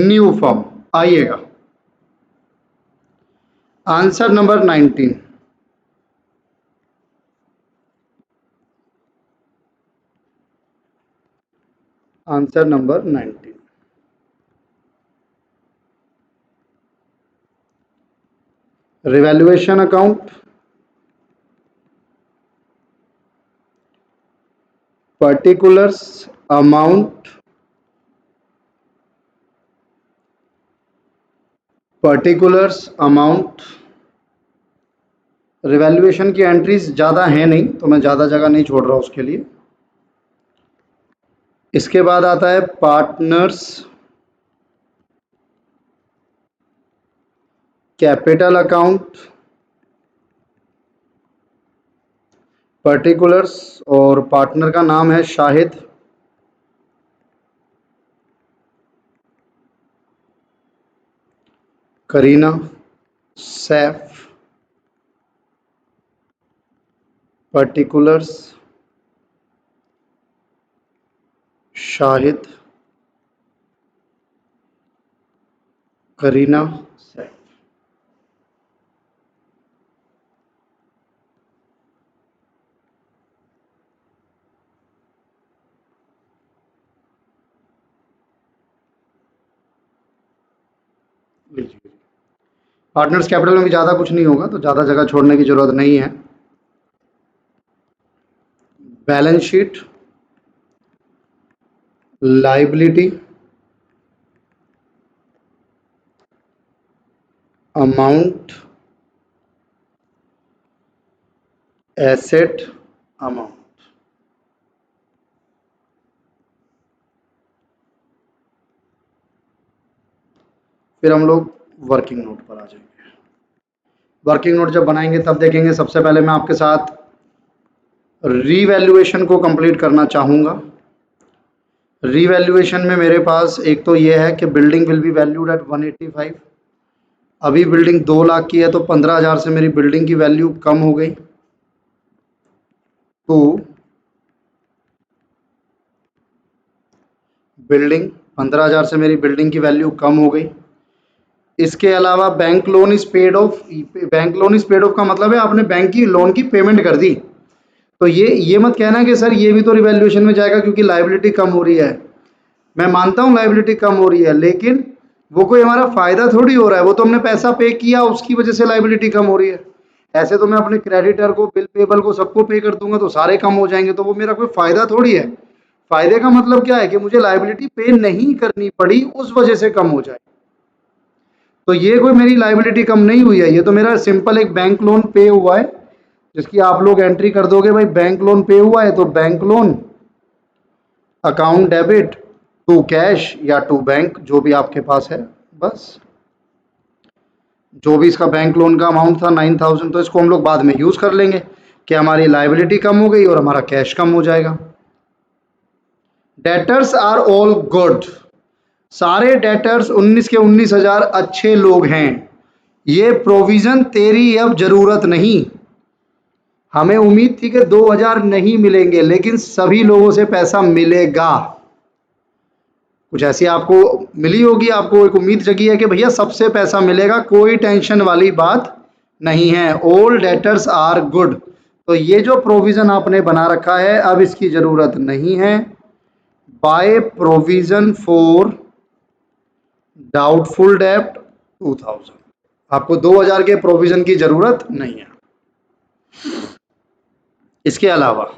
new firm। आइएगा answer number 19। Answer number 19, revaluation account, particulars amount, particulars amount. Revaluation की entries ज़्यादा है नहीं तो मैं ज़्यादा जगह नहीं छोड़ रहा उसके लिए। इसके बाद आता है पार्टनर्स कैपिटल अकाउंट, पर्टिकुलर्स और पार्टनर का नाम है Shahid. Kareena, Saif, particulars Shahid, Kareena, Saif. Partners capital में भी ज़्यादा कुछ नहीं होगा तो ज़्यादा जगह छोड़ने की ज़रूरत नहीं है। Balance sheet, liability, amount, asset, amount. फिर हम लोग वर्किंग नोट पर आ जाएंगे। वर्किंग नोट जब बनाएंगे तब देखेंगे। सबसे पहले मैं आपके साथ रीवैल्यूएशन को कंप्लीट करना चाहूँगा। रीवैल्यूएशन में मेरे पास एक तो ये है कि building will be valued eight 185। अभी बिल्डिंग 2 लाख की है तो 15,000 से मेरी बिल्डिंग की वैल्यू कम हो गई तो बिल्डिंग 15,000 से मेरी बिल्डिंग की वैल्यू कम हो गई। इसके अलावा bank loan is paid of. Bank loan is paid of का मतलब है आपने बैंक की लोन की पेमेंट कर दी। तो ये मत कहना कि सर ये भी तो रिवैल्यूएशन में जाएगा क्योंकि लायबिलिटी कम हो रही है। मैं मानता हूँ लायबिलिटी कम हो रही है, लेकिन वो कोई हमारा फायदा थोड़ी हो रहा है। वो तो हमने पैसा पे किया, उसकी वजह से लायबिलिटी कम हो रही है। ऐसे तो मैं अपने क्रेडिटर को, बिल पेबल को, सबको पे कर दूंगा तो सारे कम हो जाएंगे, तो वो मेरा कोई फायदा थोड़ी है। फायदे का मतलब क्या है कि मुझे लायबिलिटी पे नहीं करनी पड़ी, उस वजह से कम हो जाए। तो ये कोई मेरी लायबिलिटी कम नहीं हुई है, ये तो मेरा सिंपल एक बैंक लोन पे हुआ है जिसकी आप लोग एंट्री कर दोगे। भाई बैंक लोन पे हुआ है तो bank loan account debit to cash या टू बैंक, जो भी आपके पास है। बस जो भी इसका बैंक लोन का अमाउंट था 9,000, तो इसको हम लोग बाद में यूज कर लेंगे कि हमारी लायबिलिटी कम हो गई और हमारा कैश कम हो जाएगा। Debtors are all good. सारे डेटर्स 19 के 19,000 अच्छे लोग हैं। ये प्रोविजन तेरी अब जरूरत नहीं। हमें उम्मीद थी कि 2,000 नहीं मिलेंगे, लेकिन सभी लोगों से पैसा मिलेगा। कुछ ऐसी आपको मिली होगी, आपको एक उम्मीद जगी है कि भैया सबसे पैसा मिलेगा, कोई टेंशन वाली बात नहीं है। All debtors are good. तो ये जो प्रोविजन आपने बना रखा है अब इसकी जरूरत नहीं है। बाय प्रोविजन फॉर डाउटफुल डेब्ट 2,000। आपको 2,000 के प्रोविजन की जरूरत नहीं है। इसके अलावा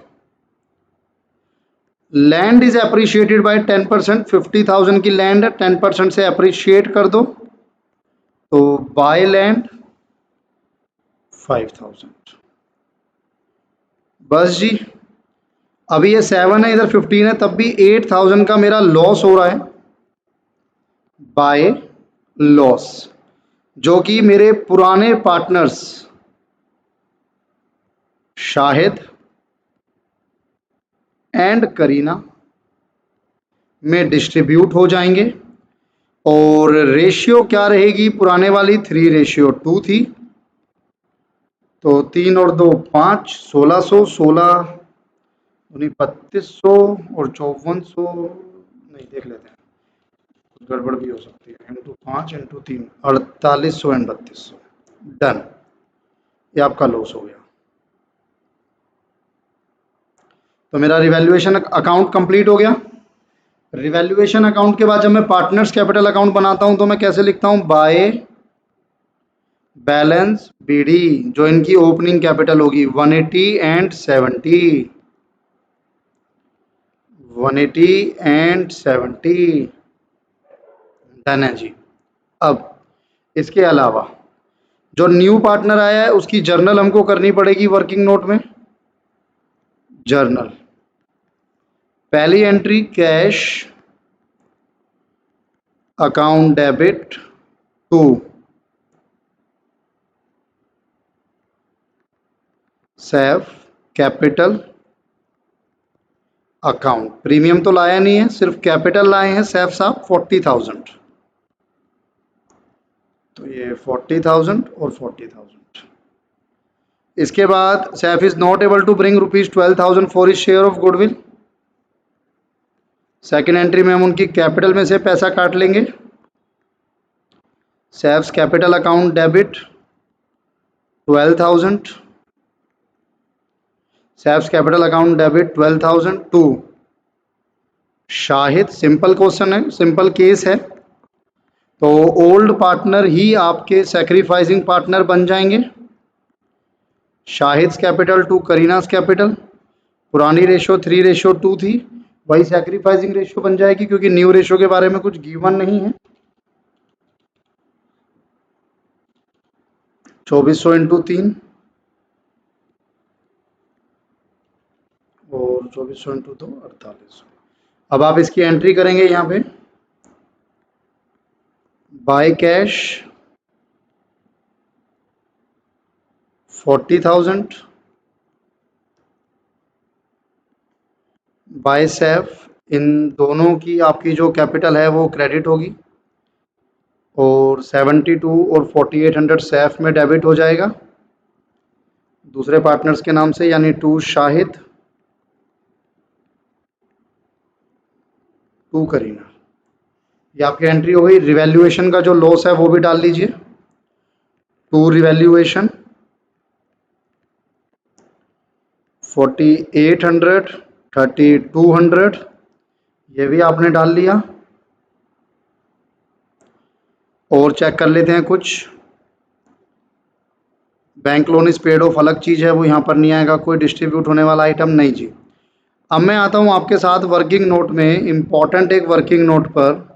लैंड इज अप्रिशिएटेड बाय 10%। 50,000 की लैंड है, 10% से अप्रिशिएट कर दो तो बाय लैंड 5,000। बस जी। अभी ये 7 है, इधर 15 है, तब भी 8,000 का मेरा लॉस हो रहा है बाय लॉस, जो कि मेरे पुराने पार्टनर्स शाहिद एंड करीना में डिस्ट्रीब्यूट हो जाएंगे। और रेशियो क्या रहेगी? पुराने वाली 3:2 थी, तो 3 और 2 5, 1,600, 16 3,200 और 5,400, नहीं देख लेते हैं, कुछ गड़बड़ भी हो सकती है। Into 5 into 3 4,800 and 3,200। डन। ये आपका लॉस हो गया। तो मेरा रिवैल्यूएशन अकाउंट कंप्लीट हो गया। रिवैल्यूएशन अकाउंट के बाद जब मैं पार्टनर्स कैपिटल अकाउंट बनाता हूं तो मैं कैसे लिखता हूं? बाय बैलेंस बीडी, जो इनकी ओपनिंग कैपिटल होगी 180 एंड 70। 180 एंड 70। डन है जी। अब इसके अलावा जो न्यू पार्टनर आया है उसकी जर्नल हमको करनी पड़ेगी वर्किंग नोट में। जर्नल पहली entry cash account debit to Saif capital account. Premium तो लाया नहीं है, सिर्फ कैपिटल लाए हैं सैफ साहब 40,000। तो ये 40,000 और 40,000। इसके बाद Saif is not able to bring ₹12,000 for his share of goodwill. Second entry में हम उनकी कैपिटल में से पैसा काट लेंगे। Saif's capital account debit 12,000। Saif's capital account debit 12,000 to Shahid. Simple question है, सिंपल केस है, तो ओल्ड पार्टनर ही आपके सैक्रिफाइसिंग पार्टनर बन जाएंगे। Shahid capital to Kareena's capital. पुरानी रेशो 3:2 थी, वही सैक्रिफाइसिंग रेशो बन जाएगी क्योंकि न्यू रेशो के बारे में कुछ गिवन नहीं है। 2,400 इंटू 3 और 2,400 इंटू 2 4800। अब आप इसकी एंट्री करेंगे यहाँ पे बाय कैश 40,000, बाय सैफ, इन दोनों की आपकी जो कैपिटल है वो क्रेडिट होगी और 72 और 4800 सैफ में डेबिट हो जाएगा दूसरे पार्टनर्स के नाम से, यानी टू शाहिद, टू करीना। ये आपकी एंट्री हो गई। रिवैल्यूएशन का जो लॉस है वो भी डाल लीजिए, टू रिवैल्यूएशन 4800, 3200, ये भी आपने डाल लिया। और चेक कर लेते हैं कुछ। Bank loan is paid of अलग चीज़ है, वो यहाँ पर नहीं आएगा। कोई डिस्ट्रीब्यूट होने वाला आइटम नहीं जी। अब मैं आता हूँ आपके साथ वर्किंग नोट में, इंपॉर्टेंट एक वर्किंग नोट पर,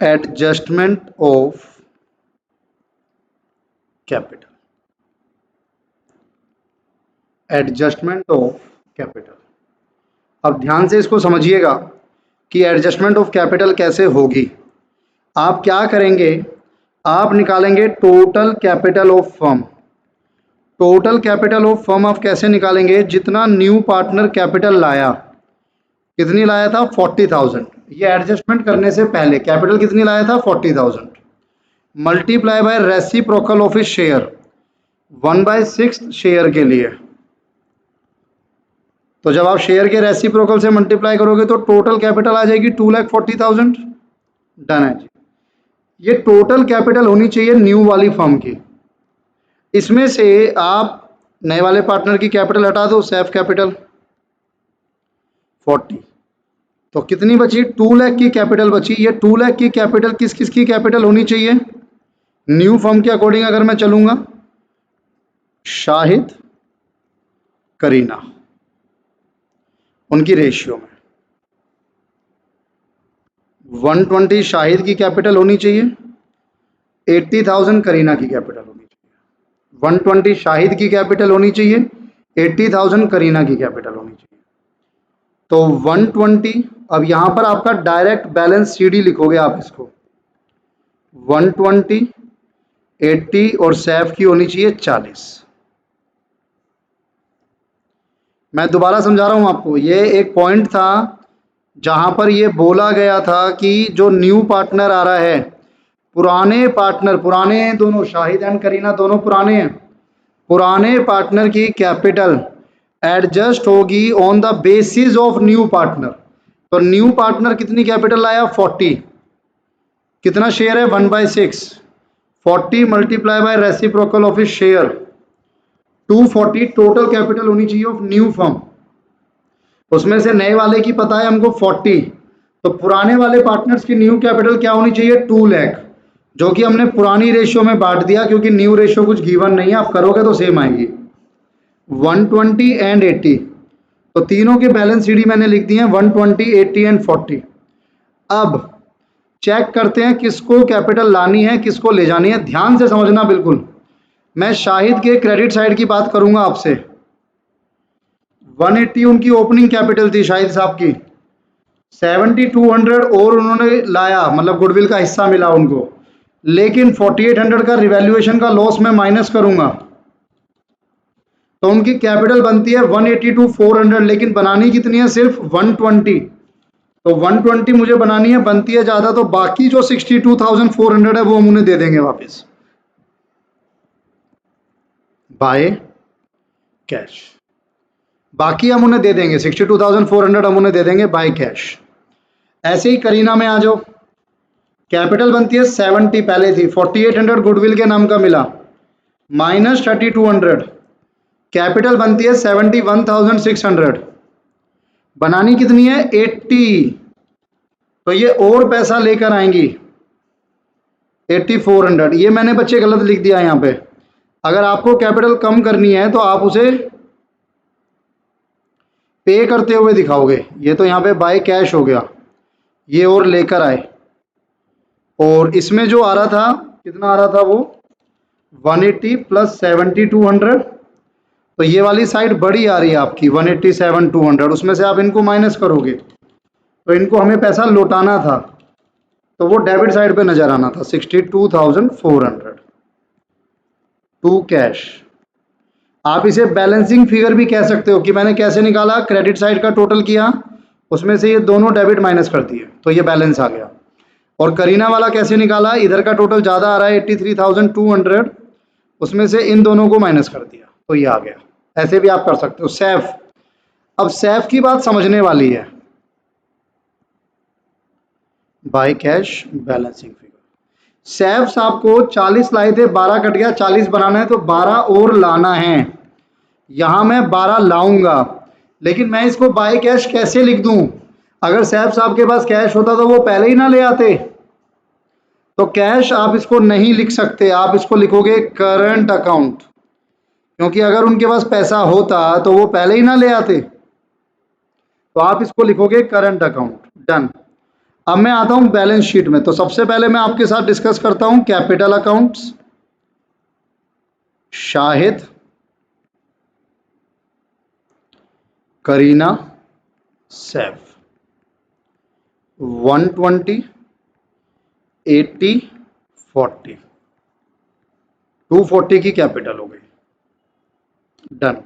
adjustment of capital. Adjustment of capital, अब ध्यान से इसको समझिएगा कि एडजस्टमेंट ऑफ कैपिटल कैसे होगी। आप क्या करेंगे, आप निकालेंगे total capital of firm. Total capital of firm आप कैसे निकालेंगे, जितना न्यू पार्टनर कैपिटल लाया, कितनी लाया था 40,000, ये एडजस्टमेंट करने से पहले कैपिटल कितनी लाया था 40,000, multiply by reciprocal of his share 1/6 share के लिए। तो जब आप शेयर के रेसिप्रोकल से मल्टीप्लाई करोगे तो टोटल कैपिटल आ जाएगी 2,40,000। डन है जी। ये टोटल कैपिटल होनी चाहिए न्यू वाली फर्म की। इसमें से आप नए वाले पार्टनर की कैपिटल हटा दो, सेफ कैपिटल 40, तो कितनी बची 2 लाख की कैपिटल बची। ये 2 लाख की कैपिटल किस किस की कैपिटल होनी चाहिए, न्यू फर्म के अकॉर्डिंग अगर मैं चलूंगा, शाहिद, करीना, उनकी रेशियो में 120 शाहिद की कैपिटल होनी चाहिए, 80,000 करीना की कैपिटल होनी चाहिए। 120 शाहिद की कैपिटल होनी चाहिए, 80,000 करीना की कैपिटल होनी चाहिए। तो 120, अब यहां पर आपका डायरेक्ट बैलेंस सीडी लिखोगे आप इसको, 120, 80 और सैफ की होनी चाहिए 40। मैं दोबारा समझा रहा हूं आपको, ये एक पॉइंट था जहां पर ये बोला गया था कि जो न्यू पार्टनर आ रहा है, पुराने पार्टनर, पुराने हैं दोनों, शाहिद एंड करीना दोनों पुराने हैं, पुराने पार्टनर की कैपिटल एडजस्ट होगी on the basis of new partner. तो न्यू पार्टनर कितनी कैपिटल लाया 40, कितना शेयर है 1/6, 40 multiply by reciprocal of his share 240 total capital होनी चाहिए ऑफ न्यू फर्म। उसमें से नए वाले की पता है हमको 40, तो पुराने वाले पार्टनर्स की न्यू कैपिटल क्या होनी चाहिए 2 लाख, जो कि हमने पुरानी रेशियो में बांट दिया क्योंकि न्यू रेशियो कुछ गिवन नहीं है, आप करोगे तो सेम आएगी। 120 एंड 80, तो तीनों के बैलेंस सीडी मैंने लिख दिए हैं 120, 80 एंड 40। अब चेक करते हैं किसको कैपिटल लानी है, किसको ले जानी है। ध्यान से समझना बिल्कुल। मैं शाहिद के क्रेडिट साइड की बात करूंगा आपसे। 180 उनकी ओपनिंग कैपिटल थी शाहिद साहब की, 7200 और उन्होंने लाया, मतलब गुडविल का हिस्सा मिला उनको, लेकिन 4800 का रिवैल्यूएशन का लॉस मैं माइनस करूंगा, तो उनकी कैपिटल बनती है 180 to 400, लेकिन बनानी कितनी है सिर्फ 120। तो 120 मुझे बनानी है, बनती है ज्यादा, तो बाकी जो 62,400 है वो हम उन्हें दे देंगे वापस बाय कैश। बाकी हम उन्हें दे देंगे 62,400 हम उन्हें दे देंगे बाय कैश। ऐसे ही करीना में आ जाओ, कैपिटल बनती है 70, पहले थी 4800 गुडविल के नाम का मिला, माइनस 3200, कैपिटल बनती है 71,600, बनानी कितनी है 80, तो ये और पैसा लेकर आएंगी 8400। ये मैंने बच्चे गलत लिख दिया यहाँ पे, अगर आपको कैपिटल कम करनी है तो आप उसे पे करते हुए दिखाओगे। ये तो यहाँ पे बाय कैश हो गया, ये और लेकर आए, और इसमें जो आ रहा था कितना आ रहा था वो 180 प्लस 7200, तो ये वाली साइड बड़ी आ रही है आपकी 187,200, उसमें से आप इनको माइनस करोगे, तो इनको हमें पैसा लौटाना था, तो वो डेबिट साइड पे नजर आना था 62,400 टू कैश। आप इसे बैलेंसिंग फिगर भी कह सकते हो कि मैंने कैसे निकाला, क्रेडिट साइड का टोटल किया, उसमें से ये दोनों डेबिट माइनस कर दिए तो ये बैलेंस आ गया। और करीना वाला कैसे निकाला, इधर का टोटल ज़्यादा आ रहा है 83,200, उसमें से इन दोनों को माइनस कर दिया तो ये आ गया। ऐसे भी आप कर सकते हो। सैफ, अब सैफ की बात समझने वाली है। By cash balancing figure, Saif आपको 40 लाए थे, 12 कट गया, 40 बनाना है तो 12 और लाना है। यहां मैं 12 लाऊंगा, लेकिन मैं इसको बाय कैश कैसे लिख दूं? अगर सैफ साहब के पास कैश होता तो वो पहले ही ना ले आते। तो कैश आप इसको नहीं लिख सकते, आप इसको लिखोगे करंट अकाउंट, क्योंकि अगर उनके पास पैसा होता तो वो पहले ही ना ले आते। तो आप इसको लिखोगे करंट अकाउंट। डन। अब मैं आता हूं बैलेंस शीट में। तो सबसे पहले मैं आपके साथ डिस्कस करता हूं कैपिटल अकाउंट्स। शाहिद, करीना, सैफ, 120, 80, 40, 240 की कैपिटल हो गई। डन।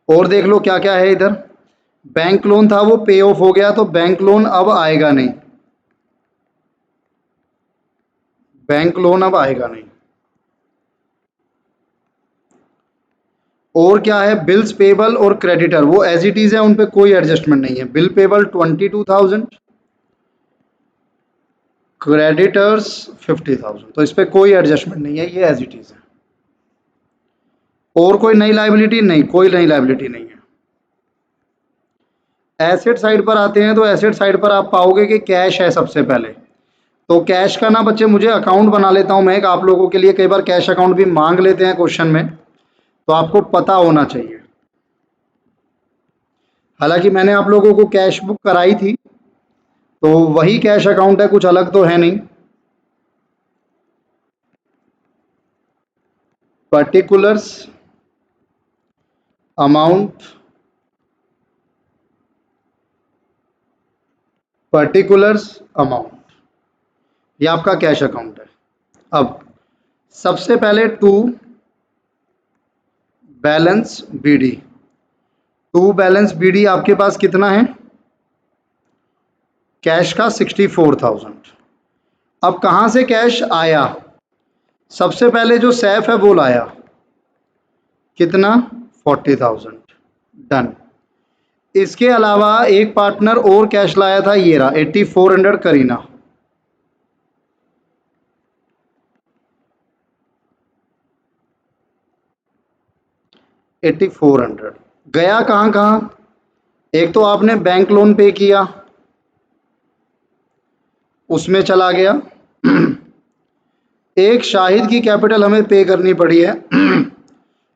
और देख लो क्या क्या है इधर। बैंक लोन था वो पे ऑफ हो गया, तो बैंक लोन अब आएगा नहीं, बैंक लोन अब आएगा नहीं। और क्या है, बिल्स पेबल और क्रेडिटर वो एज इट इज है, उन पे कोई एडजस्टमेंट नहीं है। बिल पेबल 22,000, क्रेडिटर्स 50,000, तो इस पे कोई एडजस्टमेंट नहीं है, ये एज इट इज है। और कोई नई लाइबिलिटी नहीं, कोई नई लाइबिलिटी नहीं है। एसेट साइड पर आते हैं तो एसेट साइड पर आप पाओगे कि कैश है सबसे पहले। तो कैश का ना बच्चे मुझे अकाउंट बना लेता हूं मैं एक आप लोगों के लिए, कई बार कैश अकाउंट भी मांग लेते हैं क्वेश्चन में, तो आपको पता होना चाहिए। हालांकि मैंने आप लोगों को कैश बुक कराई थी, तो वही कैश अकाउंट है, कुछ अलग तो है नहीं। पर्टिकुलर्स अमाउंट, पर्टिकुलर्स अमाउंट, ये आपका कैश अकाउंट है। अब सबसे पहले to balance BD, to balance BD आपके पास कितना है, कैश का 64,000। अब कहां से कैश आया, सबसे पहले जो सैफ है वो लाया कितना, 40,000। डन। इसके अलावा एक पार्टनर और कैश लाया था, ये रहा 8400, करीना। $8400 गया कहां कहां, एक तो आपने बैंक लोन पे किया, उसमें चला गया। एक शाहिद की कैपिटल हमें पे करनी पड़ी है।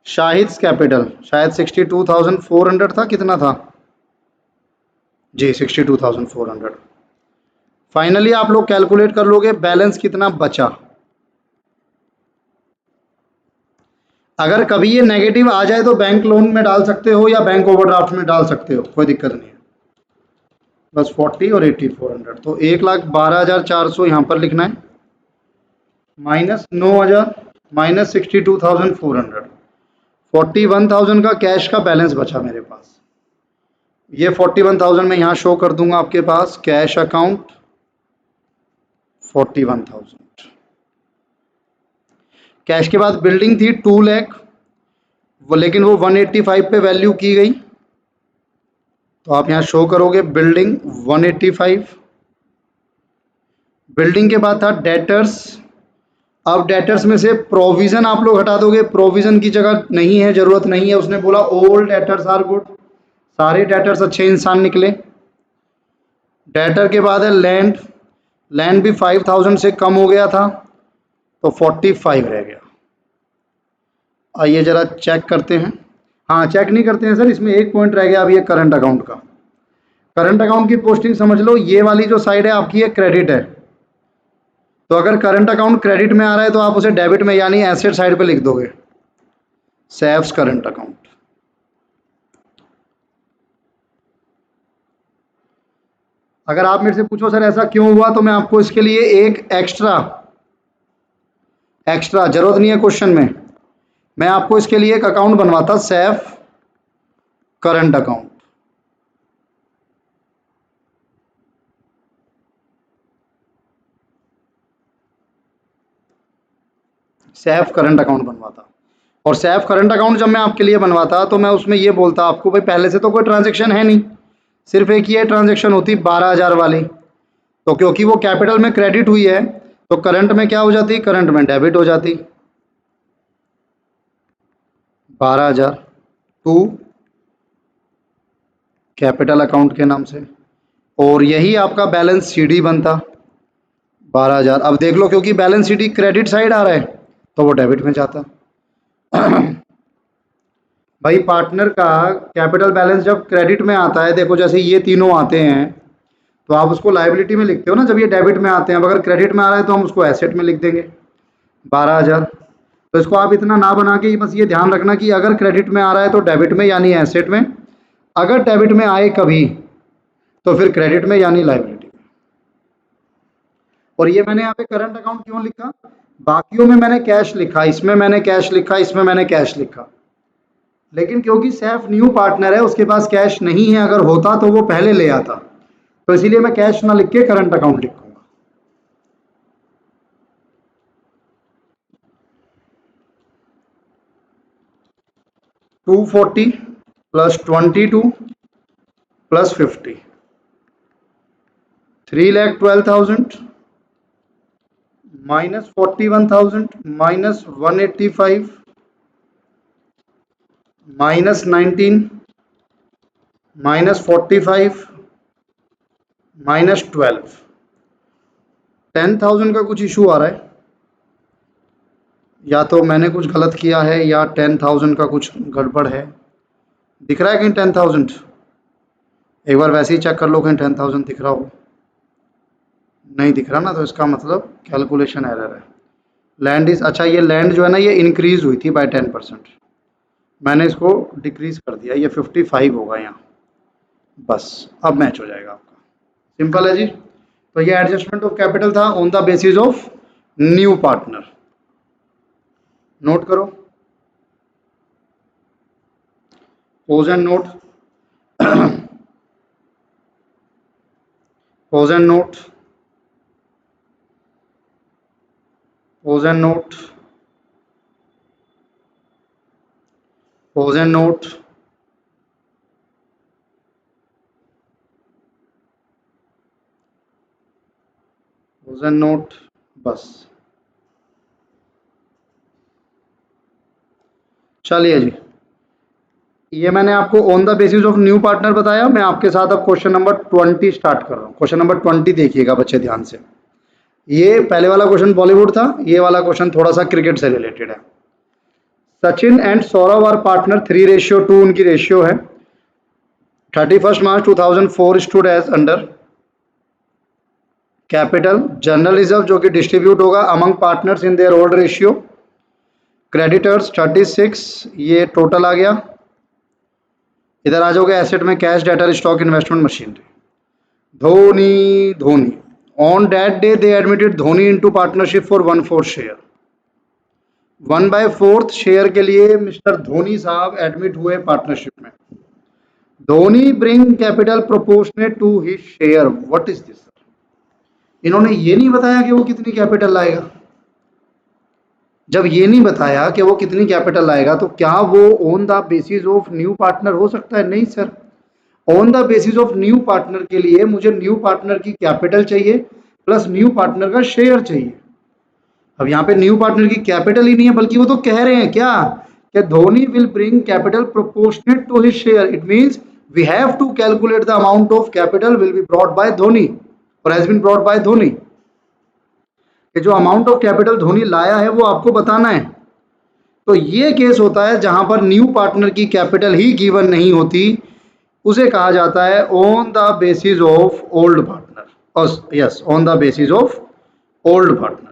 शाहिद कैपिटल शायद 62,400 था, कितना था जी, 62,400। फाइनली आप लोग कैलकुलेट कर लोगे बैलेंस कितना बचा। अगर कभी ये नेगेटिव आ जाए तो बैंक लोन में डाल सकते हो या बैंक ओवरड्राफ्ट में डाल सकते हो, कोई दिक्कत नहीं है। बस 40 और 8400, तो 1,12,400 यहाँ पर लिखना है, माइनस 9,000, माइनस 62,400, 41,000 का कैश का बैलेंस बचा मेरे पास। ये 41,000 मैं यहाँ शो कर दूंगा आपके पास, कैश अकाउंट 41,000। कैश के बाद बिल्डिंग थी 2 लाख, वो लेकिन वो 185 पे वैल्यू की गई, तो आप यहाँ शो करोगे बिल्डिंग 185। बिल्डिंग के बाद था डेटर्स। अब डेटर्स में से प्रोविजन आप लोग हटा दोगे, प्रोविजन की जगह नहीं है, जरूरत नहीं है, उसने बोला ऑल डेटर्स आर गुड, सारे डेटर्स अच्छे इंसान निकले। डेटर के बाद है लैंड, लैंड भी 5,000 से कम हो गया था, तो 45 रह गया। आइए जरा चेक करते हैं। हाँ, चेक नहीं करते हैं सर, इसमें एक पॉइंट रह गया अभी, ये करंट अकाउंट का। करंट अकाउंट की पोस्टिंग समझ लो, ये वाली जो साइड है आपकी ये क्रेडिट है, तो अगर करंट अकाउंट क्रेडिट में आ रहा है तो आप उसे डेबिट में यानी एसेट साइड पे लिख दोगे, सैफ्स करंट अकाउंट। अगर आप मेरे से पूछो सर ऐसा क्यों हुआ, तो मैं आपको इसके लिए एक एक्स्ट्रा जरूरत नहीं है क्वेश्चन में, मैं आपको इसके लिए एक अकाउंट बनवाता, safe current account. Safe current account बनवाता, और सेफ करंट अकाउंट जब मैं आपके लिए बनवाता तो मैं उसमें ये बोलता आपको, भाई पहले से तो कोई ट्रांजेक्शन है नहीं, सिर्फ एक ये ट्रांजेक्शन होती 12,000 वाली, तो क्योंकि वो कैपिटल में क्रेडिट हुई है तो करंट में क्या हो जाती, करंट में डेबिट हो जाती 12,000 टू कैपिटल अकाउंट के नाम से, और यही आपका बैलेंस सीडी बनता 12,000। अब देख लो, क्योंकि बैलेंस सीडी क्रेडिट साइड आ रहा है तो वो डेबिट में जाता। भाई पार्टनर का कैपिटल बैलेंस जब क्रेडिट में आता है, देखो जैसे ये तीनों आते हैं तो आप उसको लायबिलिटी में लिखते हो ना, जब ये डेबिट में आते हैं। अब अगर क्रेडिट में आ रहा है तो हम उसको एसेट में लिख देंगे 12,000। तो इसको आप इतना ना बना के बस ये ध्यान रखना कि अगर क्रेडिट में आ रहा है तो डेबिट में यानी एसेट में, अगर डेबिट में आए कभी तो फिर क्रेडिट में यानी लायबिलिटी में। और ये मैंने यहाँ पे करंट अकाउंट क्यों लिखा, बाकियों में मैंने कैश लिखा, इसमें मैंने कैश लिखा, इसमें मैंने कैश लिखा, लेकिन क्योंकि सैफ न्यू पार्टनर है उसके पास कैश नहीं है, अगर होता तो वो पहले ले आता, तो इसीलिए मैं कैश ना लिख के करंट अकाउंट लिखूंगा। 240 plus 22 plus 50, 3,12,000 minus 41,000 minus 185 minus 19 minus 45 minus 12। 10,000 का कुछ इशू आ रहा है, या तो मैंने कुछ गलत किया है या 10,000 का कुछ गड़बड़ है। दिख रहा है कहीं 10,000? एक बार वैसे ही चेक कर लो कहीं 10,000 दिख रहा हो। नहीं दिख रहा ना, तो इसका मतलब कैलकुलेशन एरर है। लैंड इज, अच्छा ये लैंड जो है ना ये इंक्रीज हुई थी बाय 10%, मैंने इसको डिक्रीज कर दिया, ये 55 होगा यहाँ, बस अब मैच हो जाएगा आपका। सिंपल है जी। तो ये एडजस्टमेंट ऑफ कैपिटल था on the basis of new partner. Note करो, pause and note, pause and note, pause and note, pause and note. Pause and note, बस। चलिए जी, ये मैंने आपको on the basis of new partner बताया। मैं आपके साथ अब क्वेश्चन नंबर 20 स्टार्ट कर रहा हूँ। क्वेश्चन नंबर 20 देखिएगा बच्चे ध्यान से। ये पहले वाला क्वेश्चन बॉलीवुड था, ये वाला क्वेश्चन थोड़ा सा क्रिकेट से रिलेटेड है। Sachin and Sourav are partner 3:2 उनकी रेशियो है। 31 मार्च 2004 stood as under capital general reserve जो कि डिस्ट्रीब्यूट होगा among partners in their old ratio. Creditors 36, ये टोटल आ गया। इधर आ जाओगे एसेट में cash, debtor, stock, investment, machinery. Dhoni on that day they admitted Dhoni into partnership for 1/4 share. 1/4 share के लिए मिस्टर धोनी साहब एडमिट हुए पार्टनरशिप में। Dhoni bring capital proportionate to his share. What is this? इन्होंने ये नहीं बताया कि वो कितनी कैपिटल लाएगा। जब ये नहीं बताया कि वो कितनी कैपिटल लाएगा तो क्या वो on the basis of new partner हो सकता है? नहीं sir, on the basis of new partner के लिए मुझे न्यू पार्टनर की कैपिटल चाहिए प्लस न्यू पार्टनर का शेयर चाहिए। अब यहाँ पे न्यू पार्टनर की कैपिटल ही नहीं है, बल्कि वो तो कह रहे हैं क्या कि Dhoni will bring capital proportionate to his share. It means we have to calculate the amount of capital will be brought by Dhoni और has been brought by Dhoni. कि जो अमाउंट ऑफ कैपिटल धोनी लाया है वो आपको बताना है। तो ये केस होता है जहां पर न्यू पार्टनर की कैपिटल ही गिवन नहीं होती, उसे कहा जाता है on the basis of old partner. Yes, on the basis of old partner.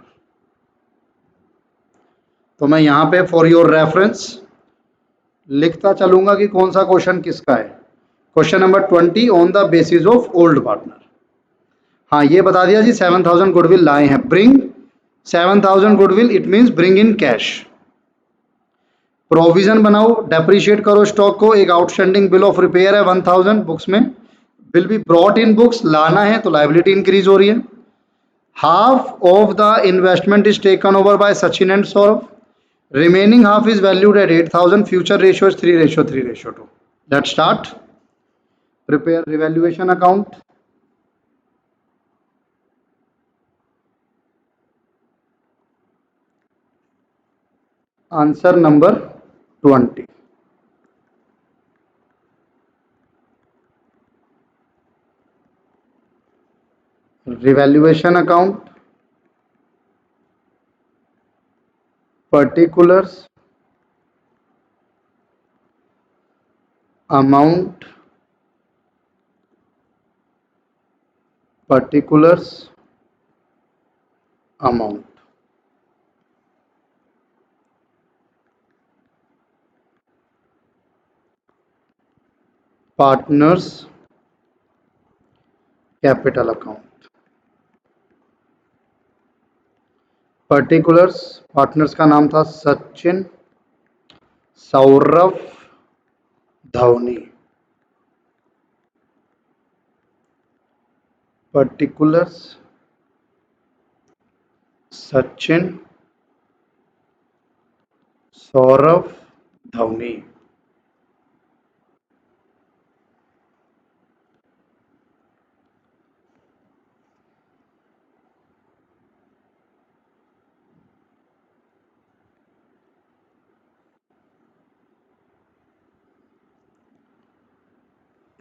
तो मैं यहां पे फॉर योर रेफरेंस लिखता चलूंगा कि कौन सा क्वेश्चन किसका है। Question number 20 on the basis of old partner. हाँ ये बता दिया जी 7000 गुडविल लाए हैं। Bring 7000 goodwill it means bring in cash. Provision बनाओ, डेप्रिशिएट करो स्टॉक को। एक आउटस्टैंडिंग बिल ऑफ रिपेयर है 1000 बुक्स में, will be brought in books, लाना है तो लाइबिलिटी इंक्रीज हो रही है। Half of the investment is taken over by Sachin and Saurabh, remaining half is valued at 8000, future ratio is 3:3:2। Let's start. Prepare revaluation account. Answer number 20। Revaluation account, particulars, amount, particulars, amount। Partners capital account. Particulars, partners का नाम था Sachin, Saurabh, Dhoni. Particulars Sachin, Saurabh, Dhoni.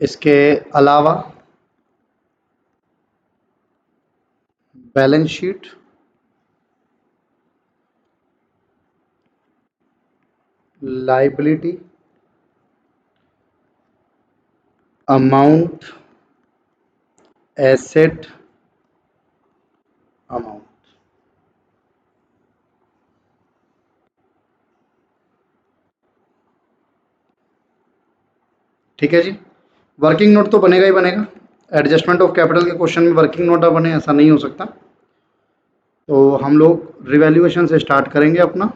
इसके अलावा balance sheet, liability, amount, asset, amount. ठीक है जी। Working note तो बनेगा ही बनेगा। एडजस्टमेंट ऑफ कैपिटल के क्वेश्चन में वर्किंग नोट ना बने ऐसा नहीं हो सकता। तो हम लोग रिवैल्यूएशन से स्टार्ट करेंगे अपना।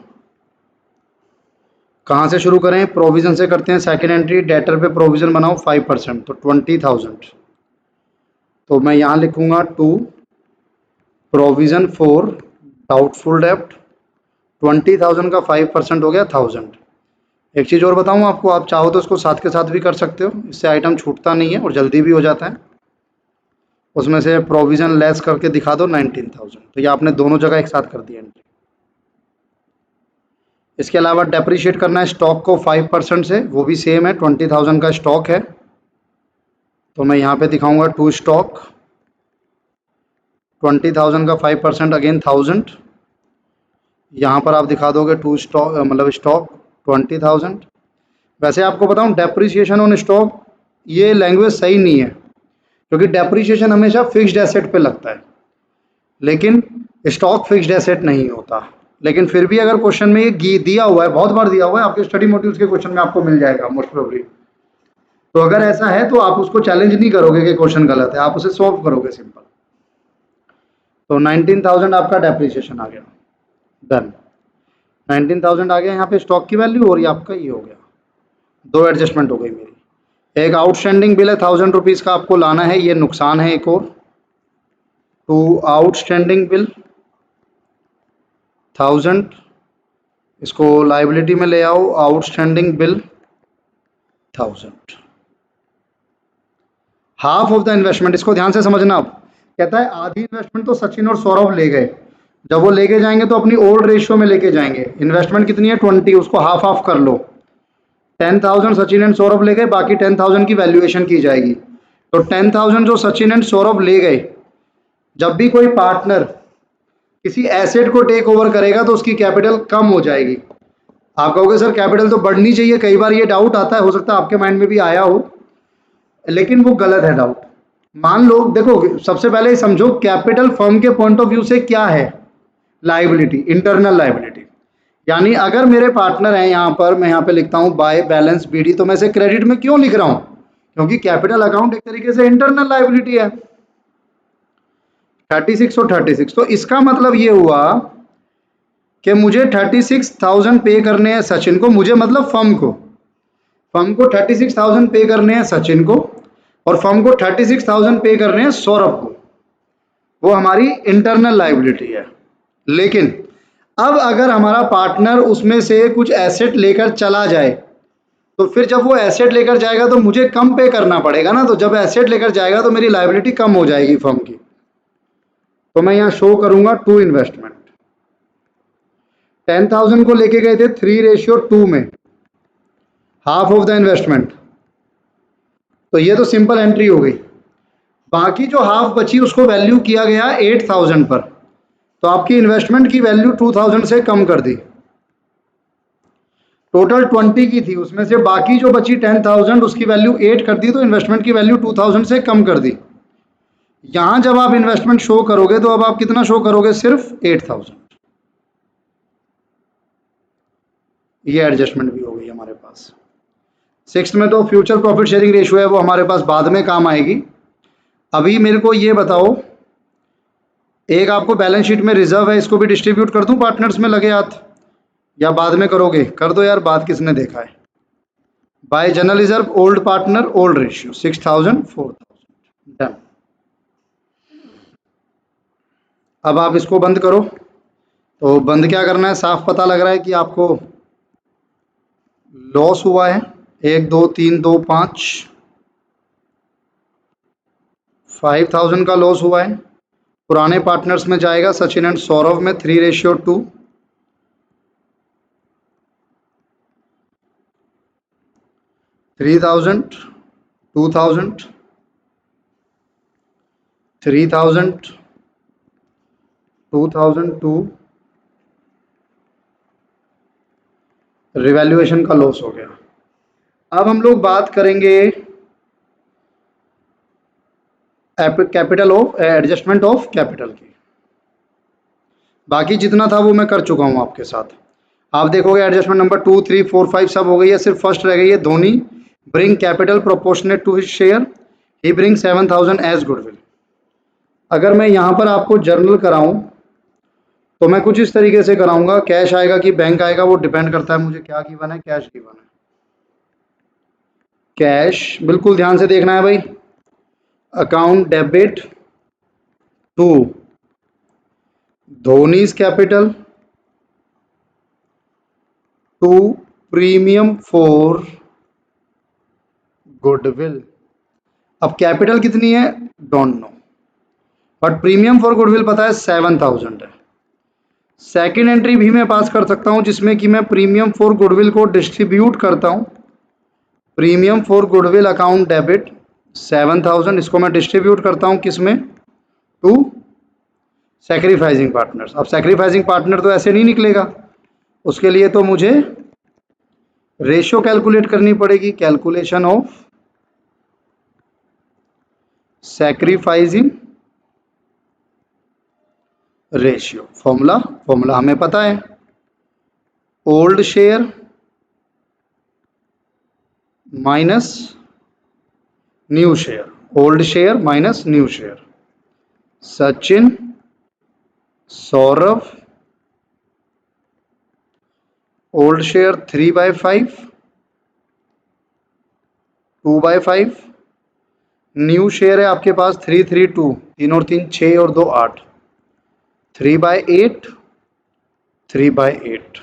कहाँ से शुरू करें? प्रोविजन से करते हैं। सेकंड एंट्री, डेटर पे प्रोविजन बनाओ 5%, तो 20,000। तो मैं यहाँ लिखूंगा टू प्रोविजन फॉर डाउटफुल डेब्ट। 20,000 का 5% हो गया 1000। एक चीज़ और बताऊँ आपको, आप चाहो तो इसको साथ के साथ भी कर सकते हो, इससे आइटम छूटता नहीं है और जल्दी भी हो जाता है। उसमें से प्रोविजन लेस करके दिखा दो 19,000, तो ये आपने दोनों जगह एक साथ कर दिया एंट्री। इसके अलावा डेप्रिशिएट करना है स्टॉक को 5% से, वो भी सेम है। 20,000 का स्टॉक है तो मैं यहाँ पे दिखाऊंगा टू स्टॉक। 20,000 का 5% अगेन 1000। यहाँ पर आप दिखा दोगे टू स्टॉक, मतलब स्टॉक 20,000। वैसे आपको बताऊँ डेप्रिसिएशन ऑन स्टॉक ये लैंग्वेज सही नहीं है, क्योंकि डेप्रिसिएशन हमेशा फिक्स्ड एसेट पे लगता है, लेकिन स्टॉक फिक्स्ड एसेट नहीं होता। लेकिन फिर भी अगर क्वेश्चन में ये दिया हुआ है, बहुत बार दिया हुआ है, आपके स्टडी मॉड्यूल्स के क्वेश्चन में आपको मिल जाएगा मोस्ट प्रोबेबली। तो अगर ऐसा है तो आप उसको चैलेंज नहीं करोगे कि क्वेश्चन गलत है, आप उसे सॉल्व करोगे सिंपल। तो 19,000 आपका डेप्रिसिएशन आ गया, डन। 19,000 आ गया यहाँ पे स्टॉक की वैल्यू, और ये आपका ये हो गया। दो एडजस्टमेंट हो गई मेरी। एक आउटस्टैंडिंग बिल है 1000 रुपीज़ का, आपको लाना है, ये नुकसान है एक और। टू आउटस्टैंडिंग बिल 1000, इसको लाइबिलिटी में ले आओ, outstanding bill 1000। Half of the investment, इसको ध्यान से समझना। आप कहता है आधी इन्वेस्टमेंट तो सचिन और सौरभ ले गए, जब वो लेके जाएंगे तो अपनी ओल्ड रेशियो में लेके जाएंगे। इन्वेस्टमेंट कितनी है 20, उसको हाफ हाफ कर लो। 10,000 सचिन एंड सौरभ ले गए, बाकी 10,000 की वैल्यूएशन की जाएगी। तो 10,000 जो सचिन एंड सौरभ ले गए, जब भी कोई पार्टनर किसी एसेट को टेक ओवर करेगा तो उसकी कैपिटल कम हो जाएगी। आप कहोगे सर कैपिटल तो बढ़नी चाहिए, कई बार ये डाउट आता है, हो सकता है आपके माइंड में भी आया हो, लेकिन वो गलत है डाउट। मान लो, देखो सबसे पहले ही समझो कैपिटल फर्म के पॉइंट ऑफ व्यू से क्या है, लाइबिलिटी, इंटरनल लाइबिलिटी। यानी अगर मेरे पार्टनर हैं यहाँ पर, मैं यहाँ पे लिखता हूँ बाय बैलेंस बीडी, तो मैं इसे क्रेडिट में क्यों लिख रहा हूँ? क्योंकि कैपिटल अकाउंट एक तरीके से इंटरनल लाइबिलिटी है। 36 और 36, तो इसका मतलब ये हुआ कि मुझे 36,000 पे करने हैं सचिन को, मुझे मतलब फर्म को 36,000 पे करने हैं सचिन को, और फर्म को 36,000 पे करने हैं सौरभ को। वो हमारी इंटरनल लायबिलिटी है। लेकिन अब अगर हमारा पार्टनर उसमें से कुछ एसेट लेकर चला जाए, तो फिर जब वो एसेट लेकर जाएगा तो मुझे कम पे करना पड़ेगा ना। तो जब एसेट लेकर जाएगा तो मेरी लायबिलिटी कम हो जाएगी फर्म की। तो मैं यहाँ शो करूंगा टू इन्वेस्टमेंट। 10,000 को लेके गए थे 3:2 में, हाफ ऑफ द इन्वेस्टमेंट। तो ये तो सिंपल एंट्री हो गई। बाकी जो हाफ बची उसको वैल्यू किया गया 8,000 पर, तो आपकी इन्वेस्टमेंट की वैल्यू 2,000 से कम कर दी। टोटल 20 की थी, उसमें से बाकी जो बची 10,000 उसकी वैल्यू 8 कर दी, तो इन्वेस्टमेंट की वैल्यू 2,000 से कम कर दी। यहां जब आप इन्वेस्टमेंट शो करोगे तो अब आप कितना शो करोगे? सिर्फ 8,000। ये एडजस्टमेंट भी हो गई हमारे पास। 6th में तो फ्यूचर प्रॉफिट शेयरिंग रेशियो है, वो हमारे पास बाद में काम आएगी। अभी मेरे को ये बताओ, एक आपको बैलेंस शीट में रिजर्व है, इसको भी डिस्ट्रीब्यूट कर दूं पार्टनर्स में लगे हाथ, या बाद में करोगे? कर दो यार, बाद किसने देखा है। Bye general reserve, old partner, old ratio, 6,000, 4,000, done. अब आप इसको बंद करो। तो बंद क्या करना है? साफ पता लग रहा है कि आपको लॉस हुआ है। 1 2 3 2 5 5,000 का लॉस हुआ है। पुराने पार्टनर्स में जाएगा, सचिन एंड सौरभ में 3:2। 3,000, 2,000, 3,000, 2,002 रिवैल्यूएशन का लॉस हो गया। अब हम लोग बात करेंगे capital of adjustment of capital की। बाकी जितना था वो मैं कर चुका हूं आपके साथ। आप देखोगे एडजस्टमेंट नंबर 2 3 4 5 सब हो गई है, सिर्फ फर्स्ट रह गई है। Dhoni bring capital proportionate to his share, he bring 7,000 as goodwill. अगर मैं यहाँ पर आपको जर्नल कराऊं तो मैं कुछ इस तरीके से कराऊंगा। कैश आएगा कि बैंक आएगा वो डिपेंड करता है मुझे क्या गिवन है, कैश गिवन है। कैश बिल्कुल ध्यान से देखना है भाई। Account debit to Dhoni's capital to premium for goodwill. अब कैपिटल कितनी है don't know, but premium for goodwill पता है 7,000 है। सेकेंड एंट्री भी मैं पास कर सकता हूं जिसमें कि मैं प्रीमियम फॉर गुडविल को डिस्ट्रीब्यूट करता हूं। Premium for goodwill account debit 7,000, इसको मैं डिस्ट्रीब्यूट करता हूं किसमें? To sacrificing partners. अब सैक्रिफाइसिंग पार्टनर तो ऐसे नहीं निकलेगा, उसके लिए तो मुझे रेशियो कैलकुलेट करनी पड़ेगी। Calculation of sacrificing ratio, formula हमें पता है। Old share minus new share, old share minus new share. Sachin Saurabh old share 3/5, 2/5। New share है आपके पास 332, 3 और 3 6 और 2 8, 3/8, 3/8।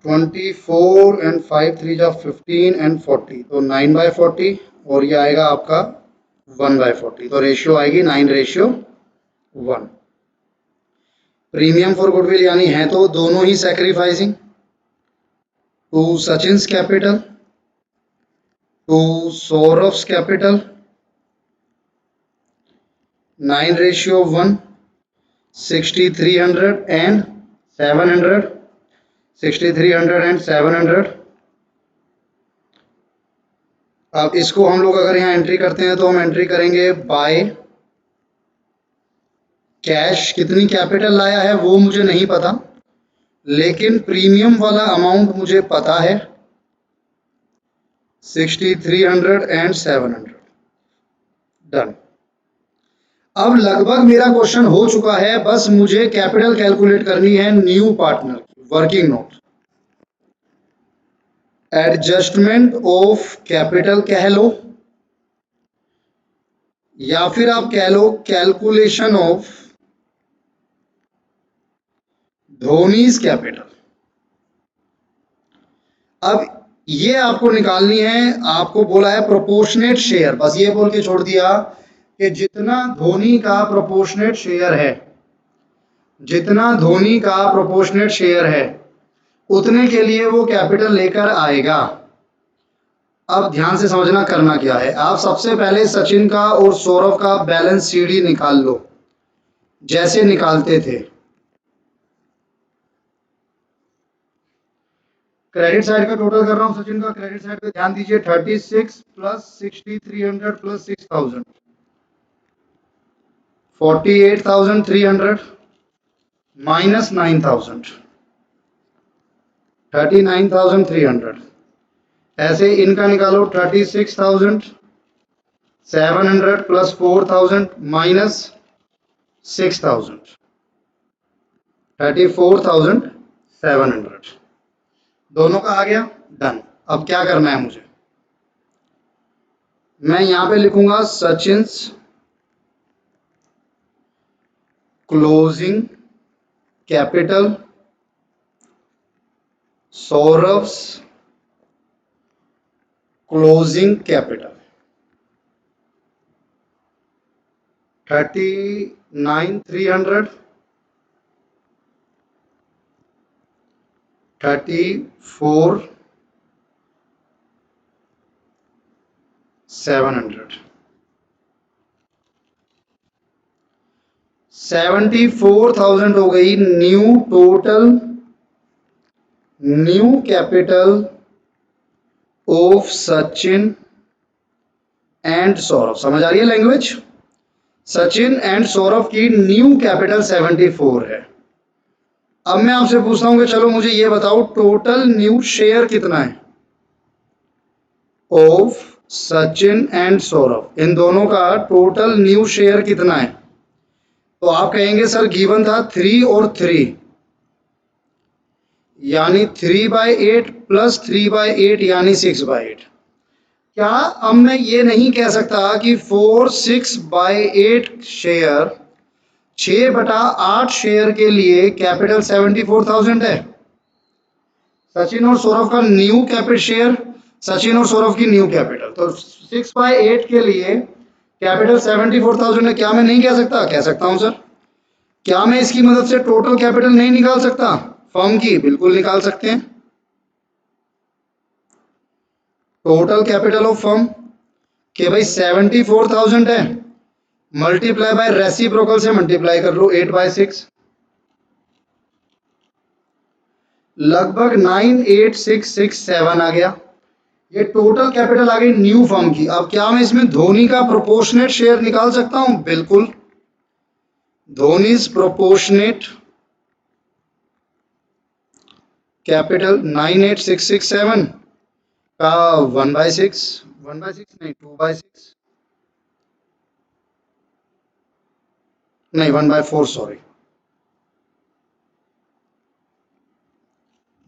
ट्वेंटी 4 एंड 5 3 जा 15 एंड 40, तो 9/40, और ये आएगा आपका 1/40, तो रेशियो आएगी 9:1। प्रीमियम फॉर गुडविल यानी है तो दोनों ही sacrificing. To Sachin's capital to Saurabh's capital 9:1, 6,300 and 700, 6,300 and 700। अब इसको हम लोग अगर यहाँ एंट्री करते हैं तो हम एंट्री करेंगे बाय कैश। कितनी कैपिटल लाया है वो मुझे नहीं पता, लेकिन प्रीमियम वाला अमाउंट मुझे पता है। 6300 एंड 700। डन। अब लगभग मेरा क्वेश्चन हो चुका है, बस मुझे कैपिटल कैलकुलेट करनी है न्यू पार्टनर की। Working note, adjustment of capital कह लो, या फिर आप कह लो कैलकुलेशन ऑफ धोनीज कैपिटल। अब ये आपको निकालनी है, आपको बोला है प्रोपोर्शनेट शेयर, बस ये बोल के छोड़ दिया कि जितना धोनी का प्रोपोर्शनेट शेयर है, जितना धोनी का प्रोपोर्शनेट शेयर है उतने के लिए वो कैपिटल लेकर आएगा। अब ध्यान से समझना करना क्या है। आप सबसे पहले सचिन का और सौरव का बैलेंस सीडी निकाल लो, जैसे निकालते थे। क्रेडिट साइड का टोटल कर रहा हूं सचिन का। क्रेडिट साइड पे ध्यान दीजिए, 36 प्लस 6300 प्लस 6000, 48,300 माइनस 9000, 39,300। ऐसे इनका निकालो, 36,700 प्लस 4000 माइनस 6000, 34,700। दोनों का आ गया। डन। अब क्या करना है मुझे, मैं यहां पे लिखूंगा Sachin's closing capital, Saurav's closing capital. 39,300, 34,700, 74,000 हो गई new total, new capital of Sachin and Saurabh. समझ आ रही है लैंग्वेज? सचिन एंड सौरभ की न्यू कैपिटल 74 है। अब मैं आपसे पूछता हूं कि चलो मुझे ये बताओ टोटल न्यू शेयर कितना है ऑफ सचिन एंड सौरभ, इन दोनों का टोटल न्यू शेयर कितना है? तो आप कहेंगे सर गिवन था 3 और 3, यानी 3/8 प्लस 3/8 यानी 6/8। क्या अब मैं ये नहीं कह सकता कि 4/6/8 शेयर, 6/8 शेयर के लिए कैपिटल 74,000 है? सचिन और सौरभ का न्यू कैपिटल शेयर, सचिन और सौरभ की न्यू कैपिटल, तो 6/8 के लिए कैपिटल 74,000 है। क्या मैं नहीं कह सकता? कह सकता हूं सर। क्या मैं इसकी मदद से टोटल कैपिटल नहीं निकाल सकता फर्म की? बिल्कुल निकाल सकते हैं। टोटल कैपिटल ऑफ फर्म के भाई 74,000 है, मल्टीप्लाई बाय रेसिप्रोकल से मल्टीप्लाई कर लो 8/6, लगभग 98,667 आ गया। ये टोटल कैपिटल आ गई न्यू फर्म की। अब क्या मैं इसमें धोनी का प्रोपोर्शनेट शेयर निकाल सकता हूं? बिल्कुल। धोनीज प्रोपोर्शनेट कैपिटल 98,667 का 1/6, 1/6 नहीं 2/6 नहीं 1/4 सॉरी,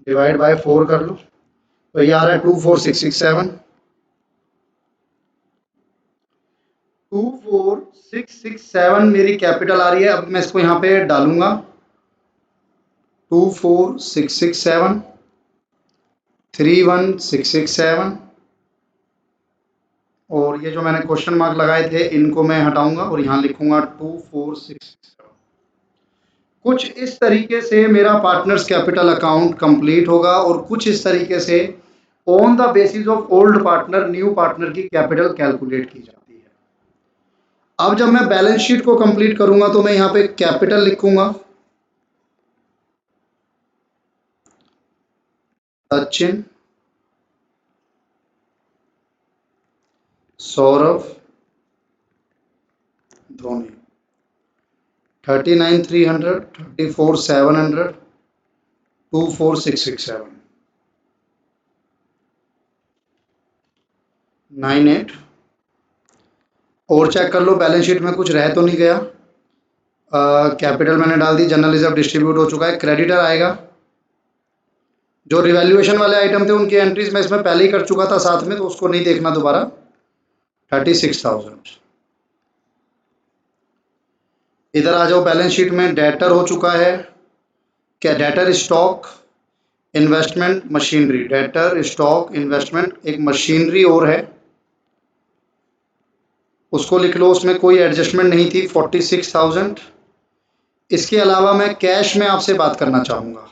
डिवाइड बाय 4 कर लो तो ये आ रहा है 24,667। 24,667 मेरी कैपिटल आ रही है। अब मैं इसको यहाँ पे डालूंगा 24,667, 31,667, और ये जो मैंने क्वेश्चन मार्क लगाए थे इनको मैं हटाऊंगा और यहाँ लिखूंगा 24,667। कुछ इस तरीके से मेरा पार्टनर्स कैपिटल अकाउंट कंप्लीट होगा और कुछ इस तरीके से on the basis of old partner new partner की कैपिटल कैलकुलेट की जाती है। अब जब मैं बैलेंस शीट को कंप्लीट करूंगा तो मैं यहाँ पे कैपिटल लिखूंगा सचिन, सौरभ, धोनी, 39,300, 34,700, 24,667। 98 और चेक कर लो बैलेंस शीट में कुछ रह तो नहीं गया। कैपिटल मैंने डाल दी, जनरल रिजर्व डिस्ट्रीब्यूट हो चुका है। क्रेडिटर आएगा, जो रिवैल्यूएशन वाले आइटम थे उनकी एंट्रीज मैं इसमें पहले ही कर चुका था साथ में, तो उसको नहीं देखना दोबारा। 36,000। इधर आ जाओ, बैलेंस शीट में डेटर हो चुका है। क्या debtor? Stock, investment, machinery. Debtor, stock, investment, एक मशीनरी और है उसको लिख लो, उसमें कोई एडजस्टमेंट नहीं थी, 46,000। इसके अलावा मैं कैश में आपसे बात करना चाहूँगा।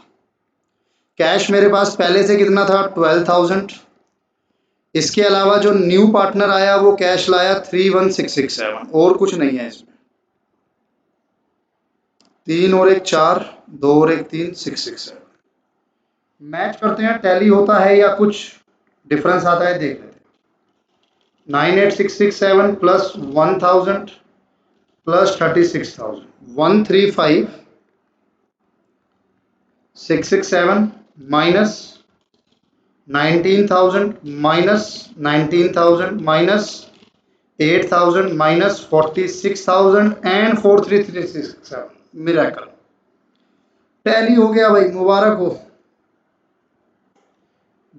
कैश मेरे पास पहले से कितना था? 12,000। इसके अलावा जो न्यू पार्टनर आया वो कैश लाया 31,667, और कुछ नहीं है इसमें। 3 और 1 4, 2 और 1 3, 667। मैच करते हैं, टैली होता है या कुछ डिफरेंस आता है, देख लेते हैं। 98,667 plus 1,000 plus 36,000, 135,667 minus 19,000 minus 19,000 minus 8,000 minus 46,000 and 43,367। Miracle, tally हो गया भाई, मुबारक हो।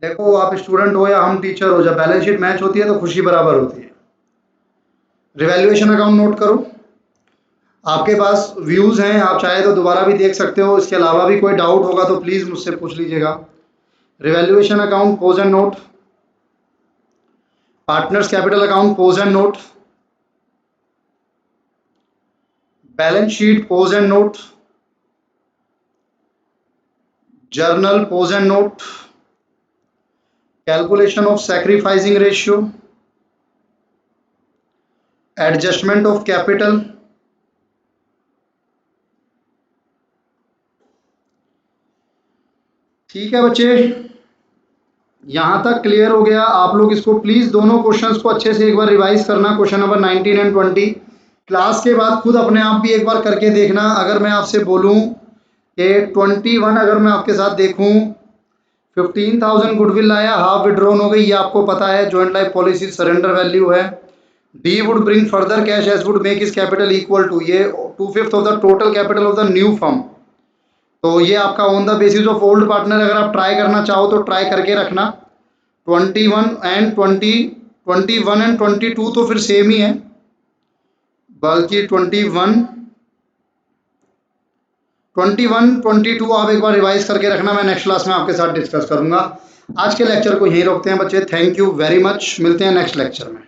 देखो, आप स्टूडेंट हो या हम टीचर हो, जब बैलेंस शीट मैच होती है तो खुशी बराबर होती है। रिवैल्यूएशन अकाउंट नोट करो, आपके पास व्यूज हैं, आप चाहे तो दोबारा भी देख सकते हो। इसके अलावा भी कोई डाउट होगा तो प्लीज मुझसे पूछ लीजिएगा। Revaluation account pose and note, partners capital account pose and note, balance sheet pose and note, journal pose and note, calculation of sacrificing ratio, adjustment of capital, ठीक है बच्चे, यहां तक क्लियर हो गया। आप लोग इसको प्लीज दोनों क्वेश्चंस को अच्छे से एक बार रिवाइज करना, क्वेश्चन नंबर 19 एंड 20। क्लास के बाद खुद अपने आप भी एक बार करके देखना। अगर मैं आपसे बोलूं कि 21, अगर मैं आपके साथ देखूं 15,000 गुडविल लाया, हाफ विड्रॉन हो गई, ये आपको पता है, joint life policy surrender value है। D would bring further cash as would make his capital equal to, ये 2/5 of the total capital of the new firm. तो ये आपका on the basis of old partner, अगर आप try करना चाहो तो ट्राई करके रखना। 21 एंड 22 तो फिर सेम ही है, बल्कि 21 22 आप एक बार रिवाइज करके रखना। मैं नेक्स्ट क्लास में आपके साथ डिस्कस करूंगा। आज के लेक्चर को यहीं रोकते हैं बच्चे। थैंक यू वेरी मच, मिलते हैं नेक्स्ट लेक्चर में।